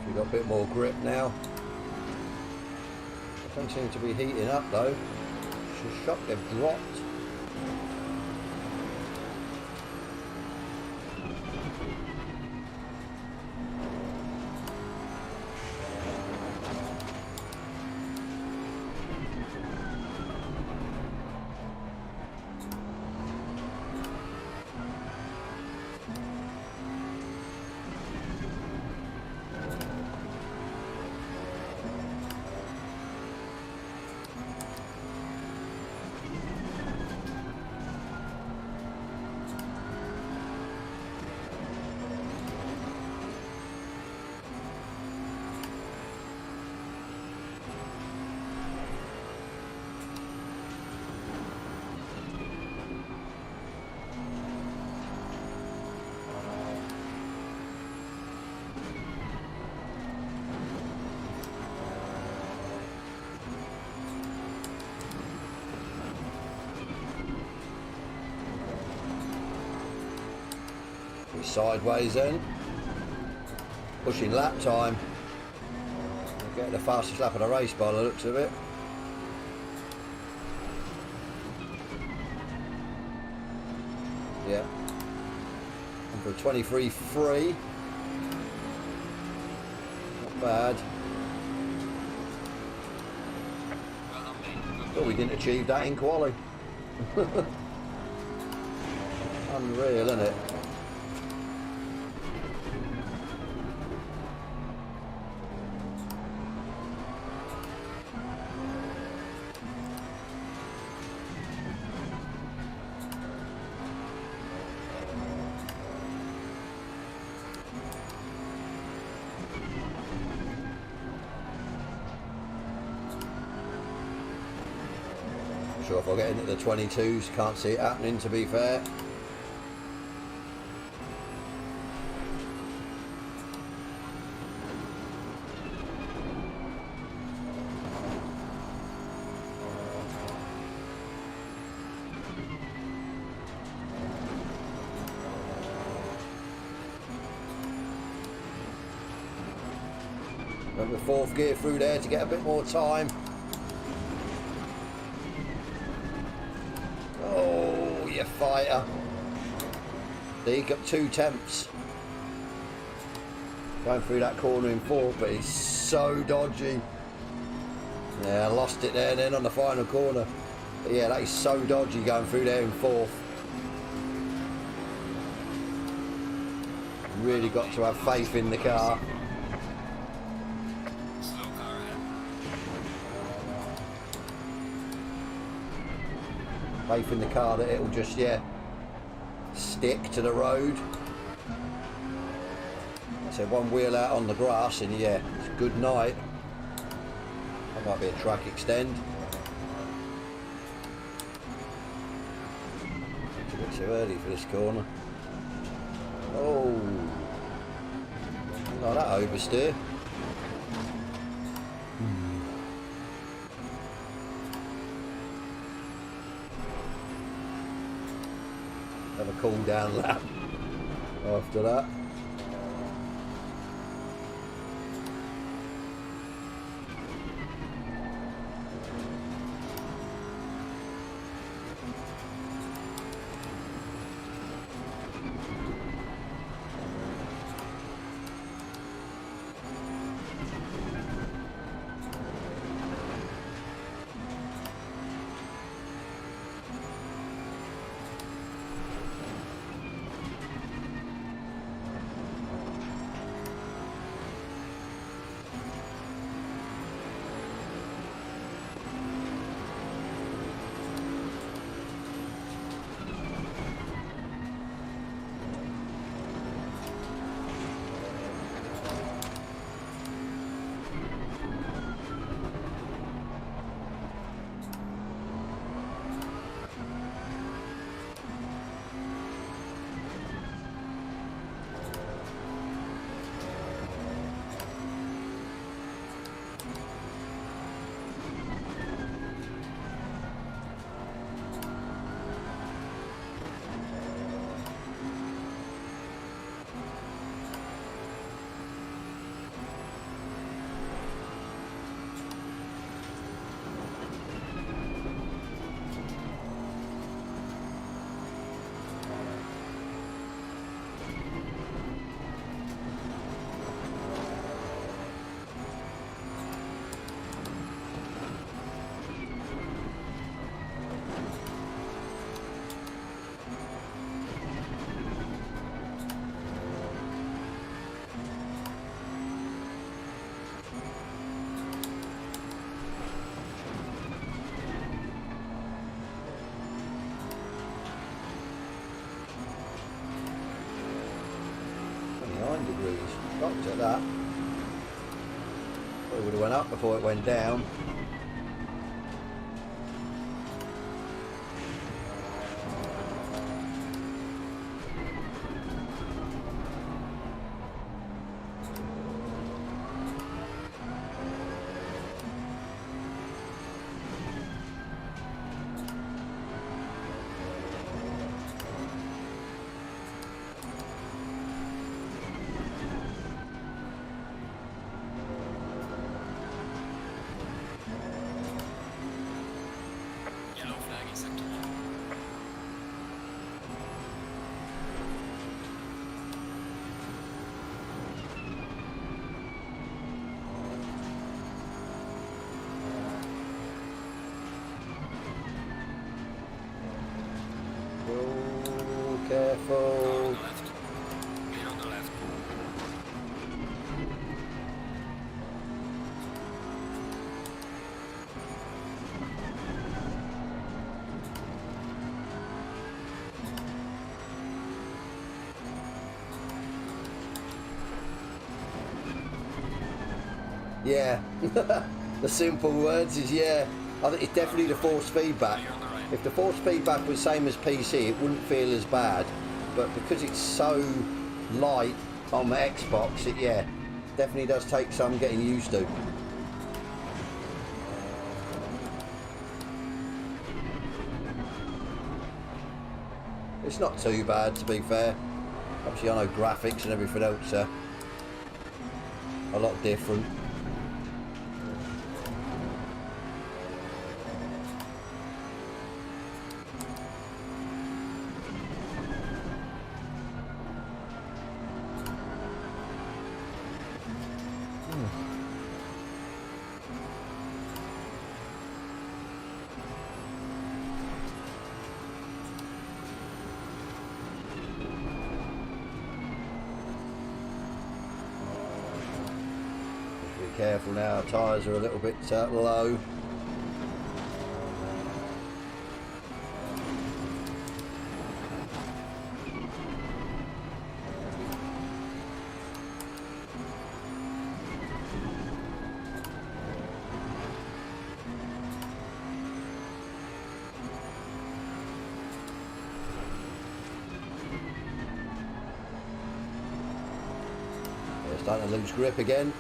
We've got a bit more grip now. I don't seem to be heating up though. She's shocked they've dropped. Sideways then, pushing lap time, getting the fastest lap of the race by the looks of it. Yeah, and for 23.3, not bad. Well done, mate. But we didn't achieve that in quali. Unreal, isn't it? Sure, if I get into the 22s, can't see it happening, to be fair. Went with fourth gear through there to get a bit more time. Oh, you fighter. There you got 2 temps. Going through that corner in fourth, but it's so dodgy. Yeah, I lost it there then on the final corner. But yeah, that is so dodgy going through there in fourth. Really got to have faith in the car. Slow car ahead. Faith in the car that it'll just, yeah, stick to the road. I said one wheel out on the grass and yeah, it's a good night. That might be a track extend. It's a bit too early for this corner. Oh, not that oversteer. Have a cool down lap after that. Degrees. Stopped at that. Probably would have went up before it went down. Careful. Clear on the left. Yeah. The simple words is yeah. I think it's definitely the force feedback. Clear on the right. If the force feedback was same as PC, it wouldn't feel as bad. But because it's so light on the Xbox, it yeah, definitely does take some getting used to. It's not too bad, to be fair. Obviously, I know graphics and everything else are a lot different. Careful now, tyres are a little bit low. They're starting to lose grip again.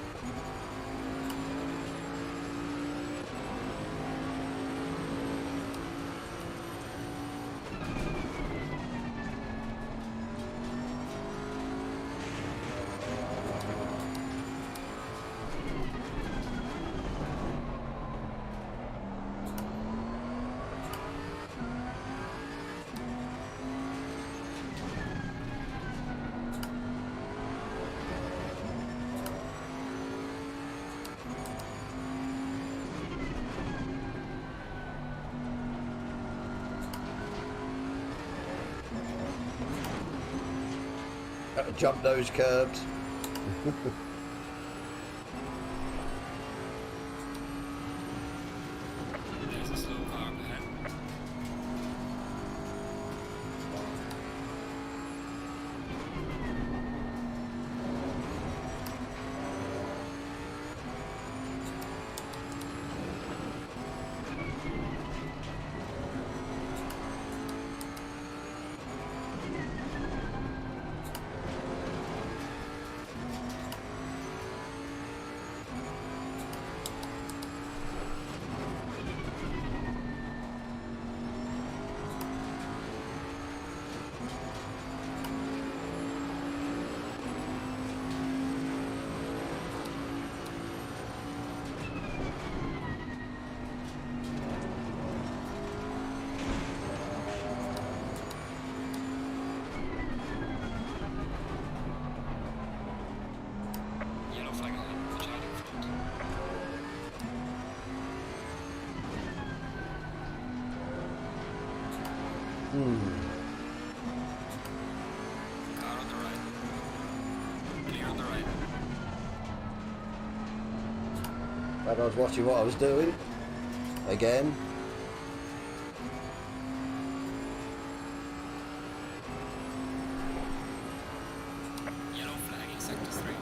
Got to jump those curbs. There's a slow car up ahead. Yellow flag ahead. Watch out in front. Car on the right. Clear on the right. But I was watching what I was doing. Again. Yellow flag in sector 3.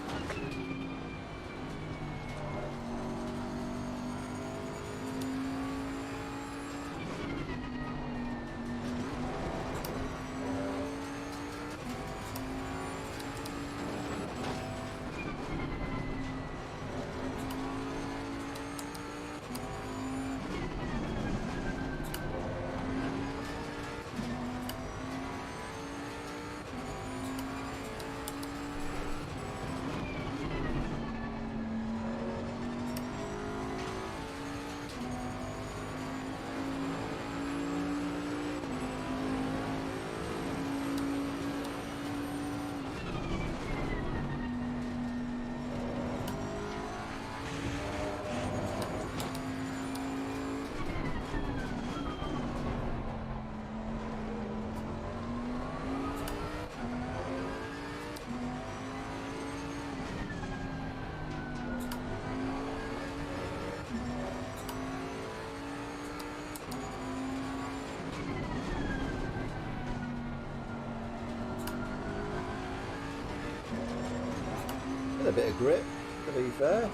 A bit of grip, to be fair.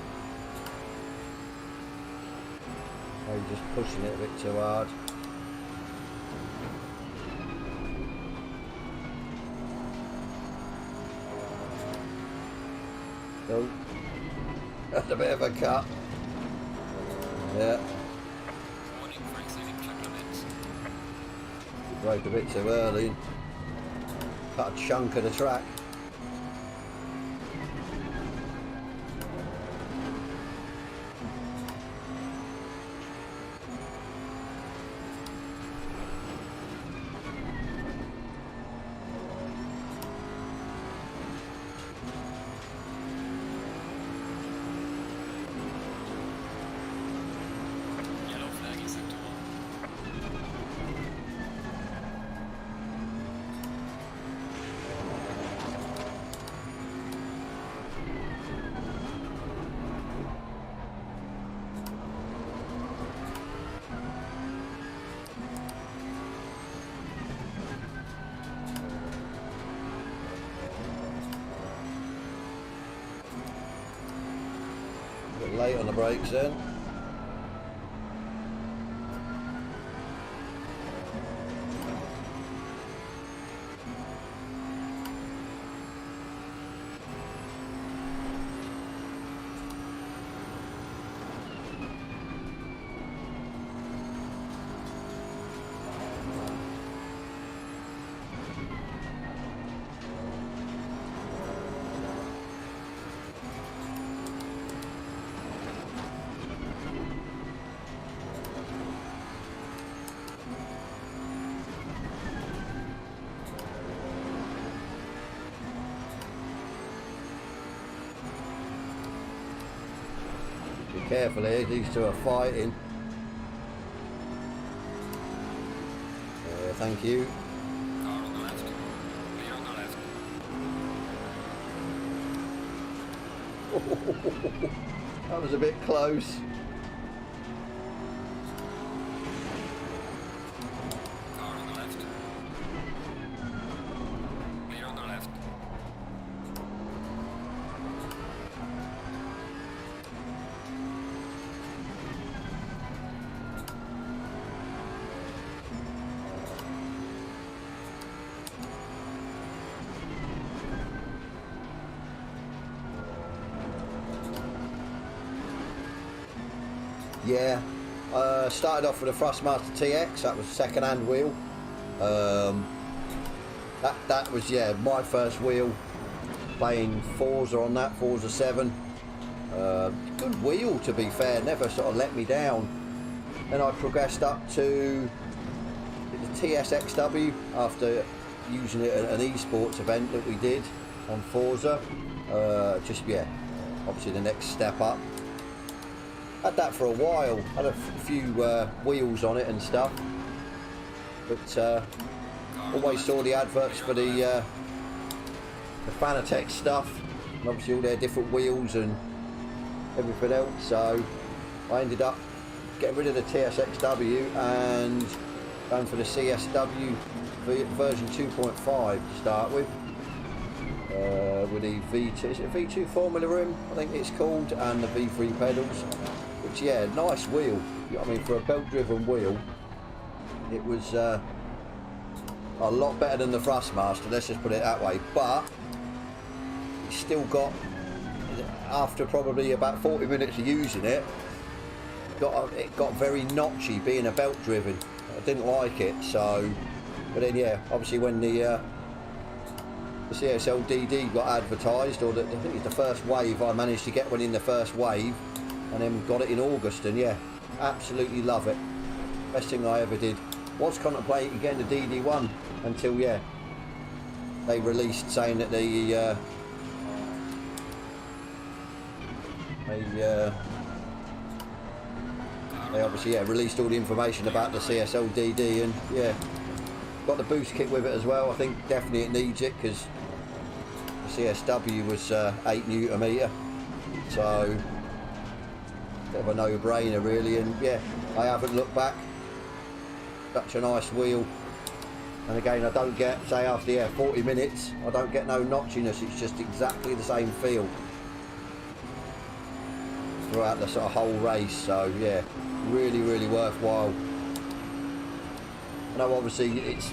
Maybe just pushing it a bit too hard. Oh, that's a bit of a cut. Yeah, Warning for exceeding track limits. broke a bit too early. Cut a chunk of the track. Yellow flag in sector 1. late on the brakes then. Be careful here, these two are fighting. Thank you. Car on the left. Clear on the left. That was a bit close. Car on the left. Clear on the left. Yeah, started off with a Thrustmaster TX. That was second-hand wheel. That was, yeah, my first wheel. Playing Forza on that, Forza 7. Good wheel, to be fair. Never sort of let me down. Then I progressed up to the TSXW after using it at an esports event that we did on Forza. Just, yeah, obviously the next step up. Had that for a while, had a few wheels on it and stuff, but always saw the adverts for the Fanatec stuff, and obviously all their different wheels and everything else, so I ended up getting rid of the TSXW and going for the CSW version 2.5 to start with the V2, is it V2 Formula Room, I think it's called, and the V3 pedals. Which, yeah, nice wheel. I mean, for a belt-driven wheel, it was a lot better than the Thrustmaster, let's just put it that way. But it's still got, after probably about 40 minutes of using it, it got very notchy being a belt-driven. I didn't like it, so. But then, yeah, obviously when the CSL DD got advertised, or I think it's the first wave, I managed to get one in the first wave. And then got it in August, and yeah, absolutely love it. Best thing I ever did. Was contemplating getting the DD1 until, yeah, they released saying that they obviously, yeah, released all the information about the CSL DD, and yeah, got the boost kit with it as well. I think definitely it needs it because the CSW was 8 Newton meter, so. Bit of a no-brainer really, and yeah, I haven't looked back. Such a nice wheel, and again, I don't get, say after 40 minutes, I don't get no notchiness. It's just exactly the same feel throughout the sort of whole race. So yeah, really, really worthwhile. I know obviously it's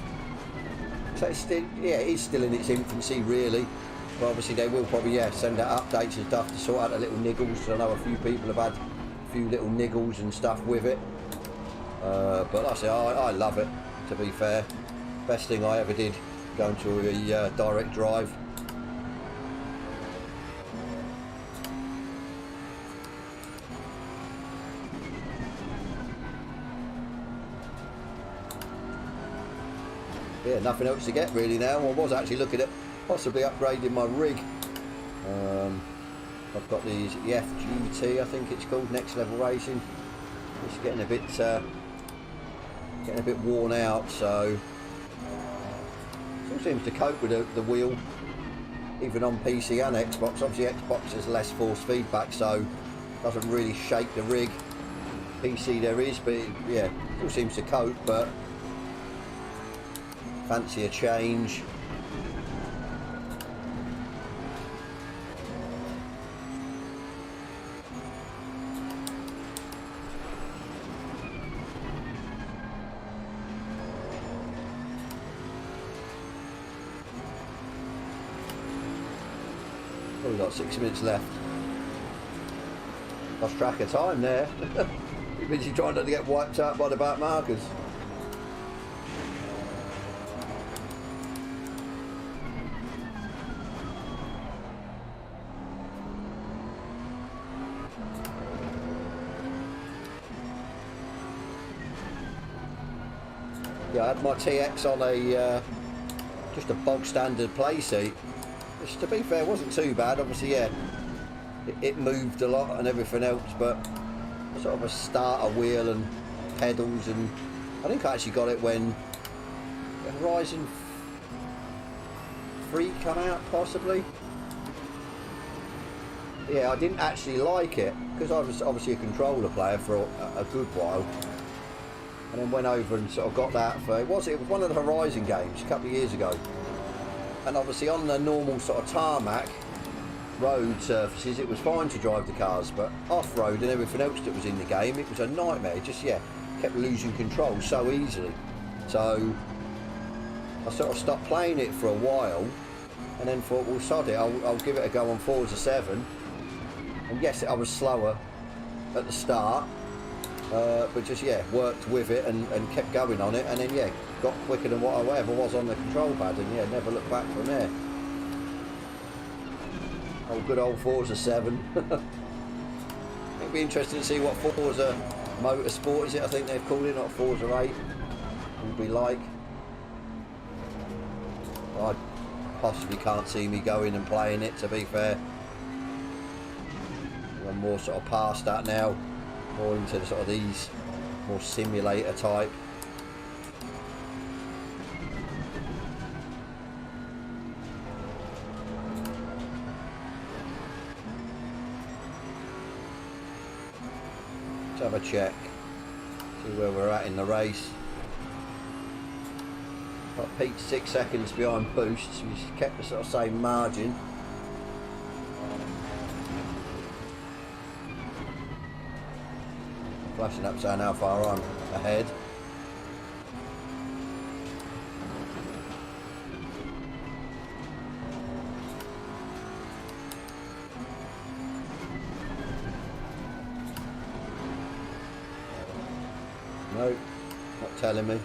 still, yeah, it is still in its infancy really. But obviously they will probably send out updates and stuff to sort out the little niggles. I know a few people have had a few little niggles and stuff with it, but like I say, I love it, to be fair. Best thing I ever did, going to a direct drive. Yeah, nothing else to get really now. I was actually looking at possibly upgrading my rig. I've got these FGT, I think it's called, Next Level Racing. It's getting a bit worn out, so still seems to cope with the wheel, even on PC and Xbox. Obviously Xbox has less force feedback, so doesn't really shake the rig. PC there is, but yeah, still seems to cope, but fancy a change. We've got 6 minutes left. Lost track of time there. You're busy trying not to get wiped out by the back markers. Yeah, I had my TX on a just a bog standard play seat, which to be fair wasn't too bad. Obviously, yeah, it moved a lot and everything else, but sort of a starter wheel and pedals, and I think I actually got it when Horizon 3 come out, possibly. Yeah, I didn't actually like it because I was obviously a controller player for a good while. And then went over and sort of got that for, it was one of the Horizon games a couple of years ago. And obviously on the normal sort of tarmac road surfaces, it was fine to drive the cars, but off-road and everything else that was in the game, it was a nightmare. It just, yeah, kept losing control so easily. So I sort of stopped playing it for a while, and then thought, well, sod it, I'll give it a go on Forza 7. And yes, I was slower at the start, but just, yeah, worked with it and kept going on it, and then, yeah, got quicker than what I ever was on the control pad, and yeah, never looked back from there. Oh, good old Forza 7. It'll be interesting to see what Forza Motorsport is it, I think they've called it, not Forza 8, will be like. I possibly can't see me going and playing it, to be fair. I'm more sort of past that now. More into the sort of these more simulator type. Let's have a check, see where we're at in the race. Got Pete 6 seconds behind Boost, so he's kept the sort of same margin. Flashing up saying how far I'm ahead. No, not telling me.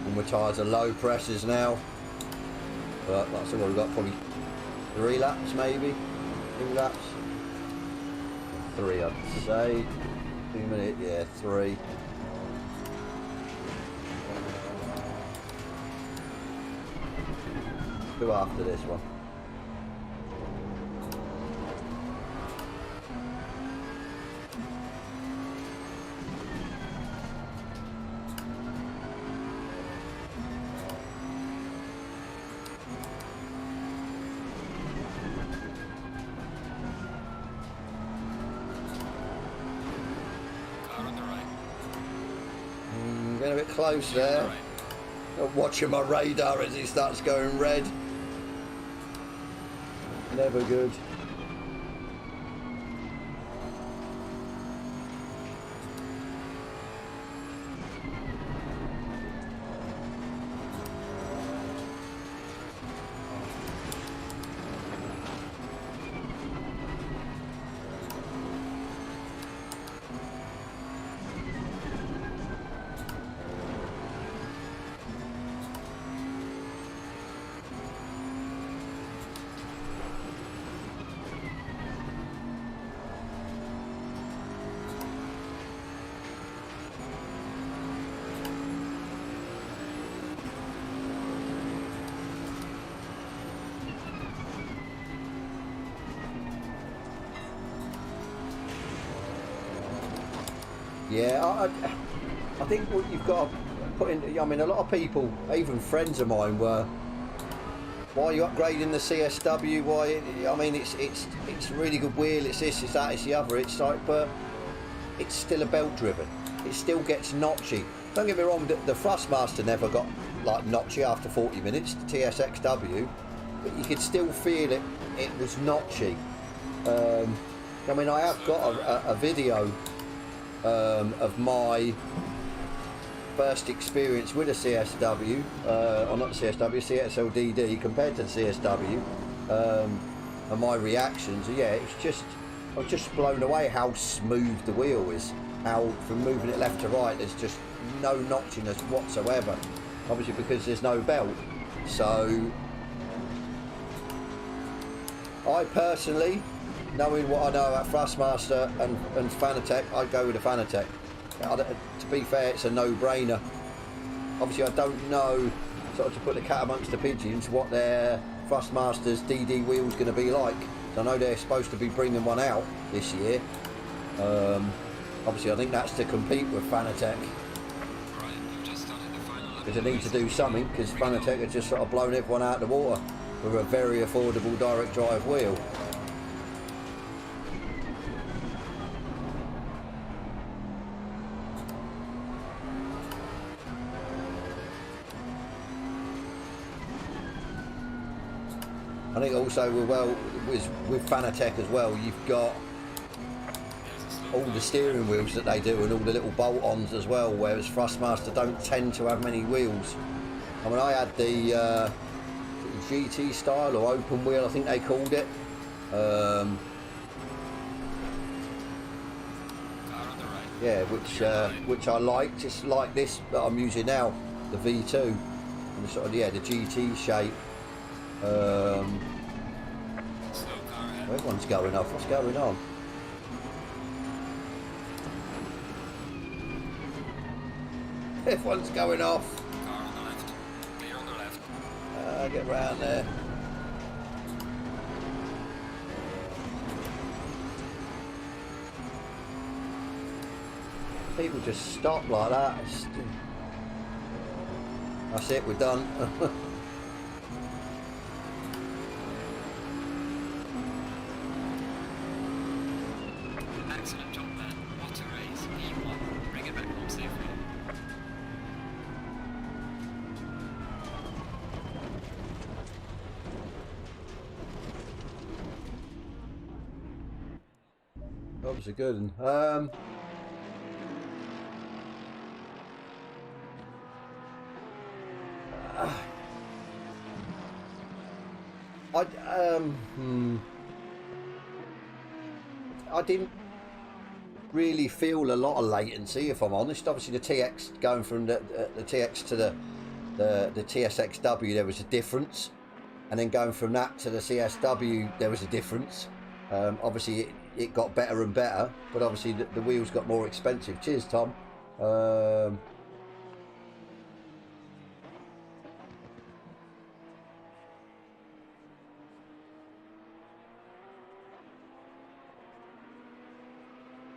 And my tyres are low presses now. But that's all we've got, probably 3 laps maybe, 2 laps, 3 I'd say, 2 minutes, yeah, 3. Who after this one? Getting a bit close there. I'm watching my radar as it starts going red. Never good. Yeah, I think what you've got to put in, I mean, a lot of people, even friends of mine, were, why are you upgrading the CSW? Why? I mean, it's a really good wheel, it's this, it's that, it's the other. It's like, but it's still a belt driven. It still gets notchy. Don't get me wrong, the Thrustmaster never got like notchy after 40 minutes, the TSXW, but you could still feel it, it was notchy. I mean, I have got a video of my first experience with a CSW, or not CSW, CSLDD compared to the CSW, and my reactions, yeah, I was just blown away how smooth the wheel is. How from moving it left to right, there's just no notchiness whatsoever. Obviously because there's no belt. So I personally, knowing what I know about Thrustmaster and Fanatec, I'd go with the Fanatec. To be fair, it's a no-brainer. Obviously, I don't know, sort of to put the cat amongst the pigeons, what their Thrustmaster's DD wheel's going to be like. I know they're supposed to be bringing one out this year. Obviously, I think that's to compete with Fanatec. Because they need to do something, because Fanatec has just sort of blown everyone out of the water with a very affordable direct drive wheel. I think also with Fanatec as well, you've got all the steering wheels that they do and all the little bolt-ons as well, whereas Thrustmaster don't tend to have many wheels. I mean, I had the GT style or open wheel, I think they called it. Yeah, which I liked, just like this that I'm using now, the V2, and sort of, yeah, the GT shape. Everyone's going off. What's going on? Everyone's going off. Car on the left. Clear on the left. Get round there. People just stop like that. That's it, we're done. Excellent job, man. What a race. E1. Bring it back home safely. That was a good one. I didn't really feel a lot of latency, if I'm honest. Obviously, the TX going from the TX to the TSXW, there was a difference, and then going from that to the CSW, there was a difference. Obviously, it got better and better, but obviously the wheels got more expensive. Cheers, Tom.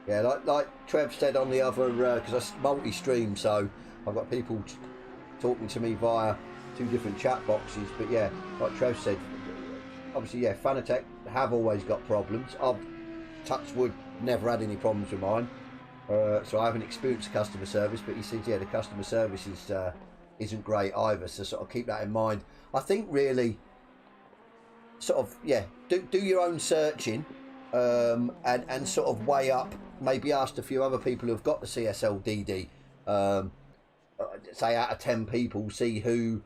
Yeah, like Trev said on the other, because I multi-stream, so I've got people talking to me via 2 different chat boxes. But yeah, like Trev said, obviously, yeah, Fanatec have always got problems. I've, touch wood, never had any problems with mine, so I haven't experienced customer service. But he says, yeah, the customer service isn't great either. So sort of keep that in mind. I think really, sort of, yeah, do your own searching, and sort of weigh up. Maybe ask a few other people who've got the CSLDD. Say out of 10 people, see who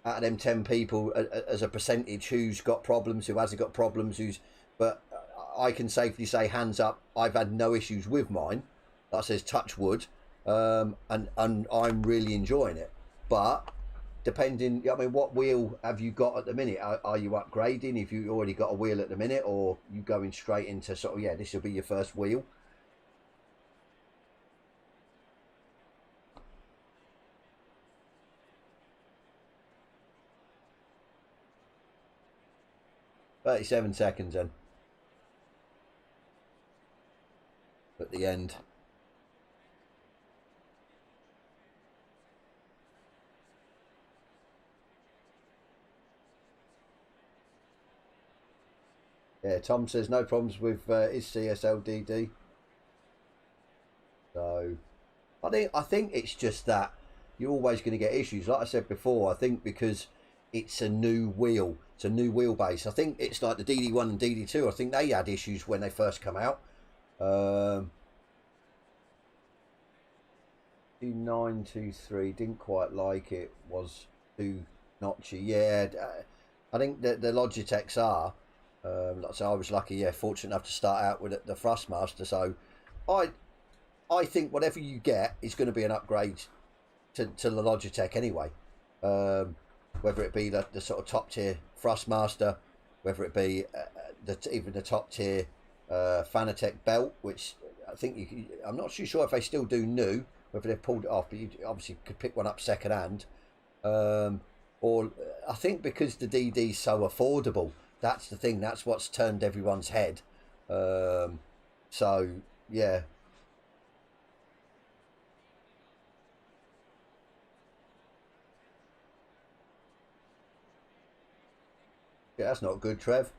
out of them 10 people as a percentage who's got problems, who hasn't got problems, but I can safely say, hands up, I've had no issues with mine. That says touch wood, and I'm really enjoying it. But depending, I mean, what wheel have you got at the minute? Are you upgrading if you already got a wheel at the minute, or you going straight into sort of, yeah, this will be your first wheel? $37 seconds then. At the end. Yeah, Tom says no problems with his CSLDD. So I think it's just that you're always going to get issues. Like I said before, I think because it's a new wheel, it's a new wheelbase. I think it's like the DD1 and DD2. I think they had issues when they first come out. 923, didn't quite like it, was too notchy. Yeah, I think that the Logitechs are. So I was lucky, yeah, fortunate enough to start out with the Thrustmaster. So I think whatever you get is going to be an upgrade to the Logitech anyway. Whether it be the sort of top tier Thrustmaster, whether it be even the top tier Fanatec belt, which I think I'm not too sure if they still do new, whether they've pulled it off, but you obviously could pick one up second hand. Or I think because the DD's so affordable, that's the thing. That's what's turned everyone's head. So yeah. Yeah, that's not good, Trev.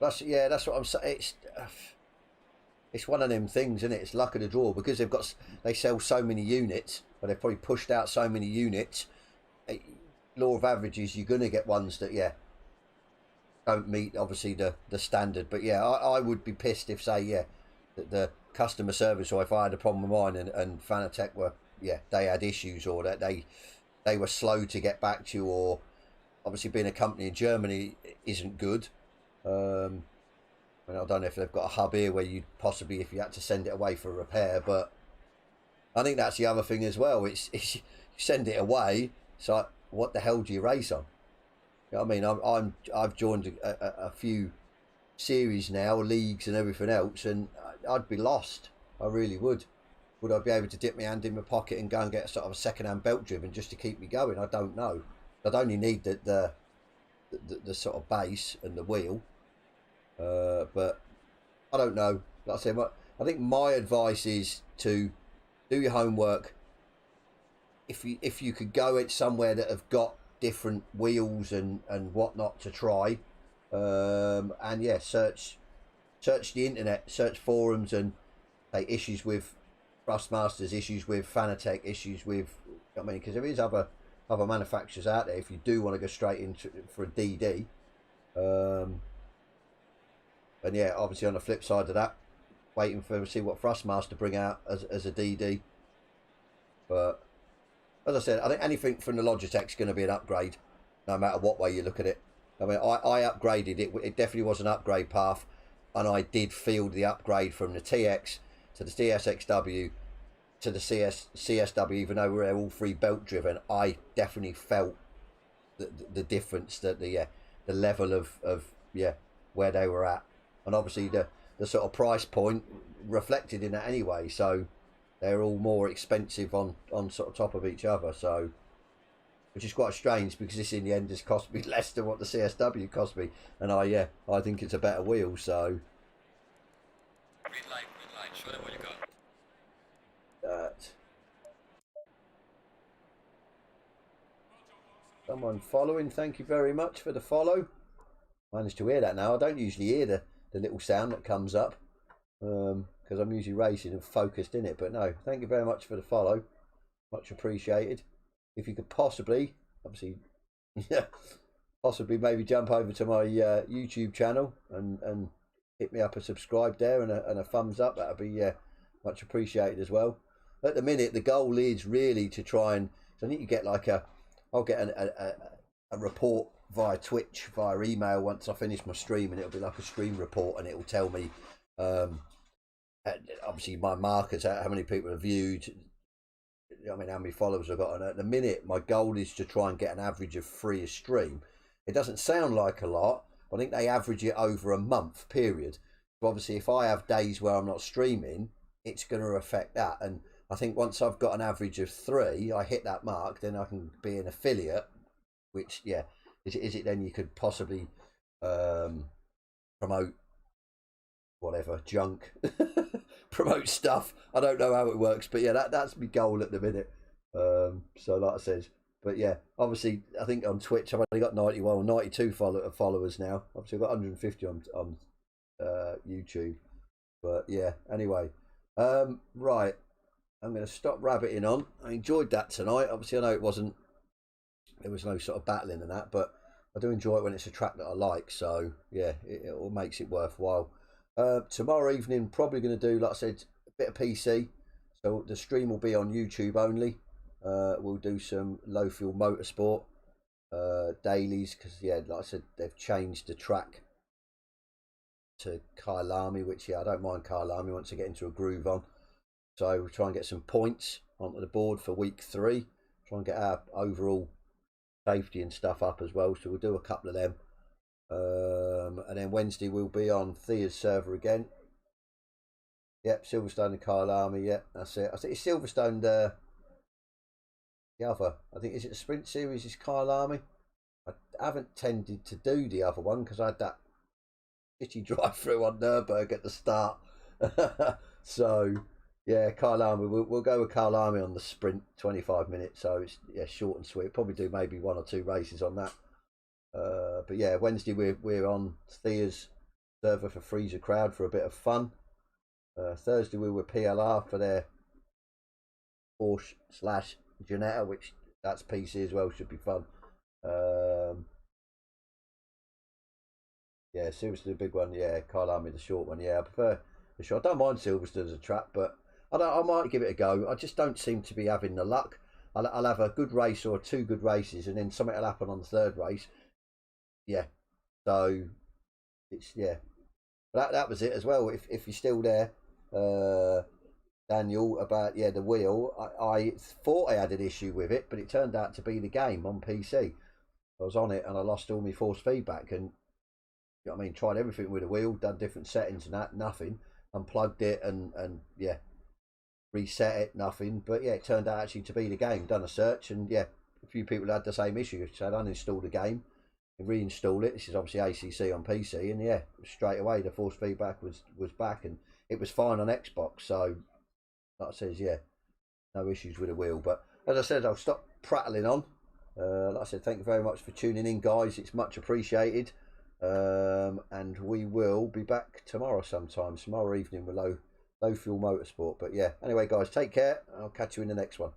That's what I'm saying. It's one of them things, isn't it? It's luck of the draw because they sell so many units, but they've probably pushed out so many units. Law of averages, you're gonna get ones that don't meet obviously the standard. But yeah, I would be pissed if say that the customer service, or if I had a problem with mine and Fanatec were they had issues, or that they were slow to get back to you, or obviously being a company in Germany isn't good. I don't know if they've got a hub here where you'd possibly, if you had to send it away for repair, but I think that's the other thing as well. It's you send it away, so like, what the hell do you race on? You know what I mean? I've joined a few series now, leagues and everything else, and I'd be lost. I really would. Would I be able to dip my hand in my pocket and go and get sort of a second-hand belt driven just to keep me going? I don't know. I'd only need the sort of base and the wheel. But I don't know. Like I said, I think my advice is to do your homework. If you could go at somewhere that have got different wheels and whatnot to try, and yeah, search the internet, search forums, and say issues with Thrustmasters, issues with Fanatec, issues with, I mean, because there is other manufacturers out there if you do want to go straight into for a DD. And yeah, obviously on the flip side of that, waiting for see what Thrustmaster bring out as a DD. But as I said, I think anything from the Logitech's going to be an upgrade, no matter what way you look at it. I mean, I upgraded it. It definitely was an upgrade path, and I did feel the upgrade from the TX to the CSXW to the CSW, even though we're all three belt driven. I definitely felt the difference, that the level of where they were at. And obviously the sort of price point reflected in that anyway, so they're all more expensive on sort of top of each other, so which is quite strange because this in the end has cost me less than what the CSW cost me, and I think it's a better wheel. So Green light, show them what you got. Someone following, thank you very much for the follow. Managed to hear that now. I don't usually hear the little sound that comes up because I'm usually racing and focused in it, but no, thank you very much for the follow, much appreciated. If you could possibly, obviously, possibly maybe jump over to my YouTube channel and hit me up a subscribe there and a thumbs up, that'd be much appreciated as well. At the minute, the goal is really to try and, so I think you get like I'll get a report via Twitch, via email once I finish my stream, and it'll be like a stream report, and it'll tell me obviously my markers, how many people have viewed, I mean how many followers I've got. And at the minute my goal is to try and get an average of 3 a stream. It doesn't sound like a lot, but I think they average it over a month period. So obviously if I have days where I'm not streaming, it's going to affect that. And I think once I've got an average of 3, I hit that mark, then I can be an affiliate, which is it then you could possibly promote whatever junk, promote stuff. I don't know how it works, but yeah, that's my goal at the minute. So like I said, but yeah, obviously I think on Twitch I've only got 92 followers now. Obviously I've got 150 on YouTube, but yeah, anyway, right, I'm going to stop rabbiting on. I enjoyed that tonight. Obviously I know there was no sort of battling and that, but I do enjoy it when it's a track that I like. So yeah, it all makes it worthwhile. Tomorrow evening, probably going to do, like I said, a bit of PC. So the stream will be on YouTube only. We'll do some low fuel motorsport dailies because, yeah, like I said, they've changed the track to Kyalami, which, yeah, I don't mind Kyalami once I get into a groove on. So we'll try and get some points onto the board for week 3. Try and get our overall safety and stuff up as well. So we'll do a couple of them. And then Wednesday we'll be on Thea's server again. Yep, Silverstone and Kyalami. Yep, that's it. I think it's Silverstone the other. I think, is it the Sprint Series is Kyalami? I haven't tended to do the other one because I had that shitty drive through on Nürburgring at the start. So yeah, Kyalami. We'll go with Kyalami on the sprint, 25 minutes. So it's, yeah, short and sweet. Probably do maybe 1 or 2 races on that. But yeah, Wednesday we're on Thea's server for Freezer Crowd for a bit of fun. Thursday we were PLR for their Porsche / Ginetta, which that's PC as well, should be fun. Yeah, Silverstone the big one. Yeah, Kyalami the short one. Yeah, I prefer the short. I don't mind Silverstone as a track, but I might give it a go. I just don't seem to be having the luck. I'll have a good race or 2 good races, and then something will happen on the 3rd race. Yeah, so it's, yeah. That was it as well. If you're still there, Daniel, about, yeah, the wheel. I thought I had an issue with it, but it turned out to be the game on PC. I was on it and I lost all my force feedback, and you know what I mean, tried everything with the wheel, done different settings and that, nothing. Unplugged it and yeah, reset it, nothing. But yeah, it turned out actually to be the game. Done a search and yeah, a few people had the same issue. So I'd uninstalled the game, reinstall it. This is obviously ACC on PC, and yeah, straight away the force feedback was back, and it was fine on Xbox. So like I says, yeah, no issues with the wheel. But as I said, I'll stop prattling on. Like I said, thank you very much for tuning in, guys. It's much appreciated. And we will be back tomorrow sometime, tomorrow evening with low fuel motorsport. But yeah, anyway, guys, take care. I'll catch you in the next one.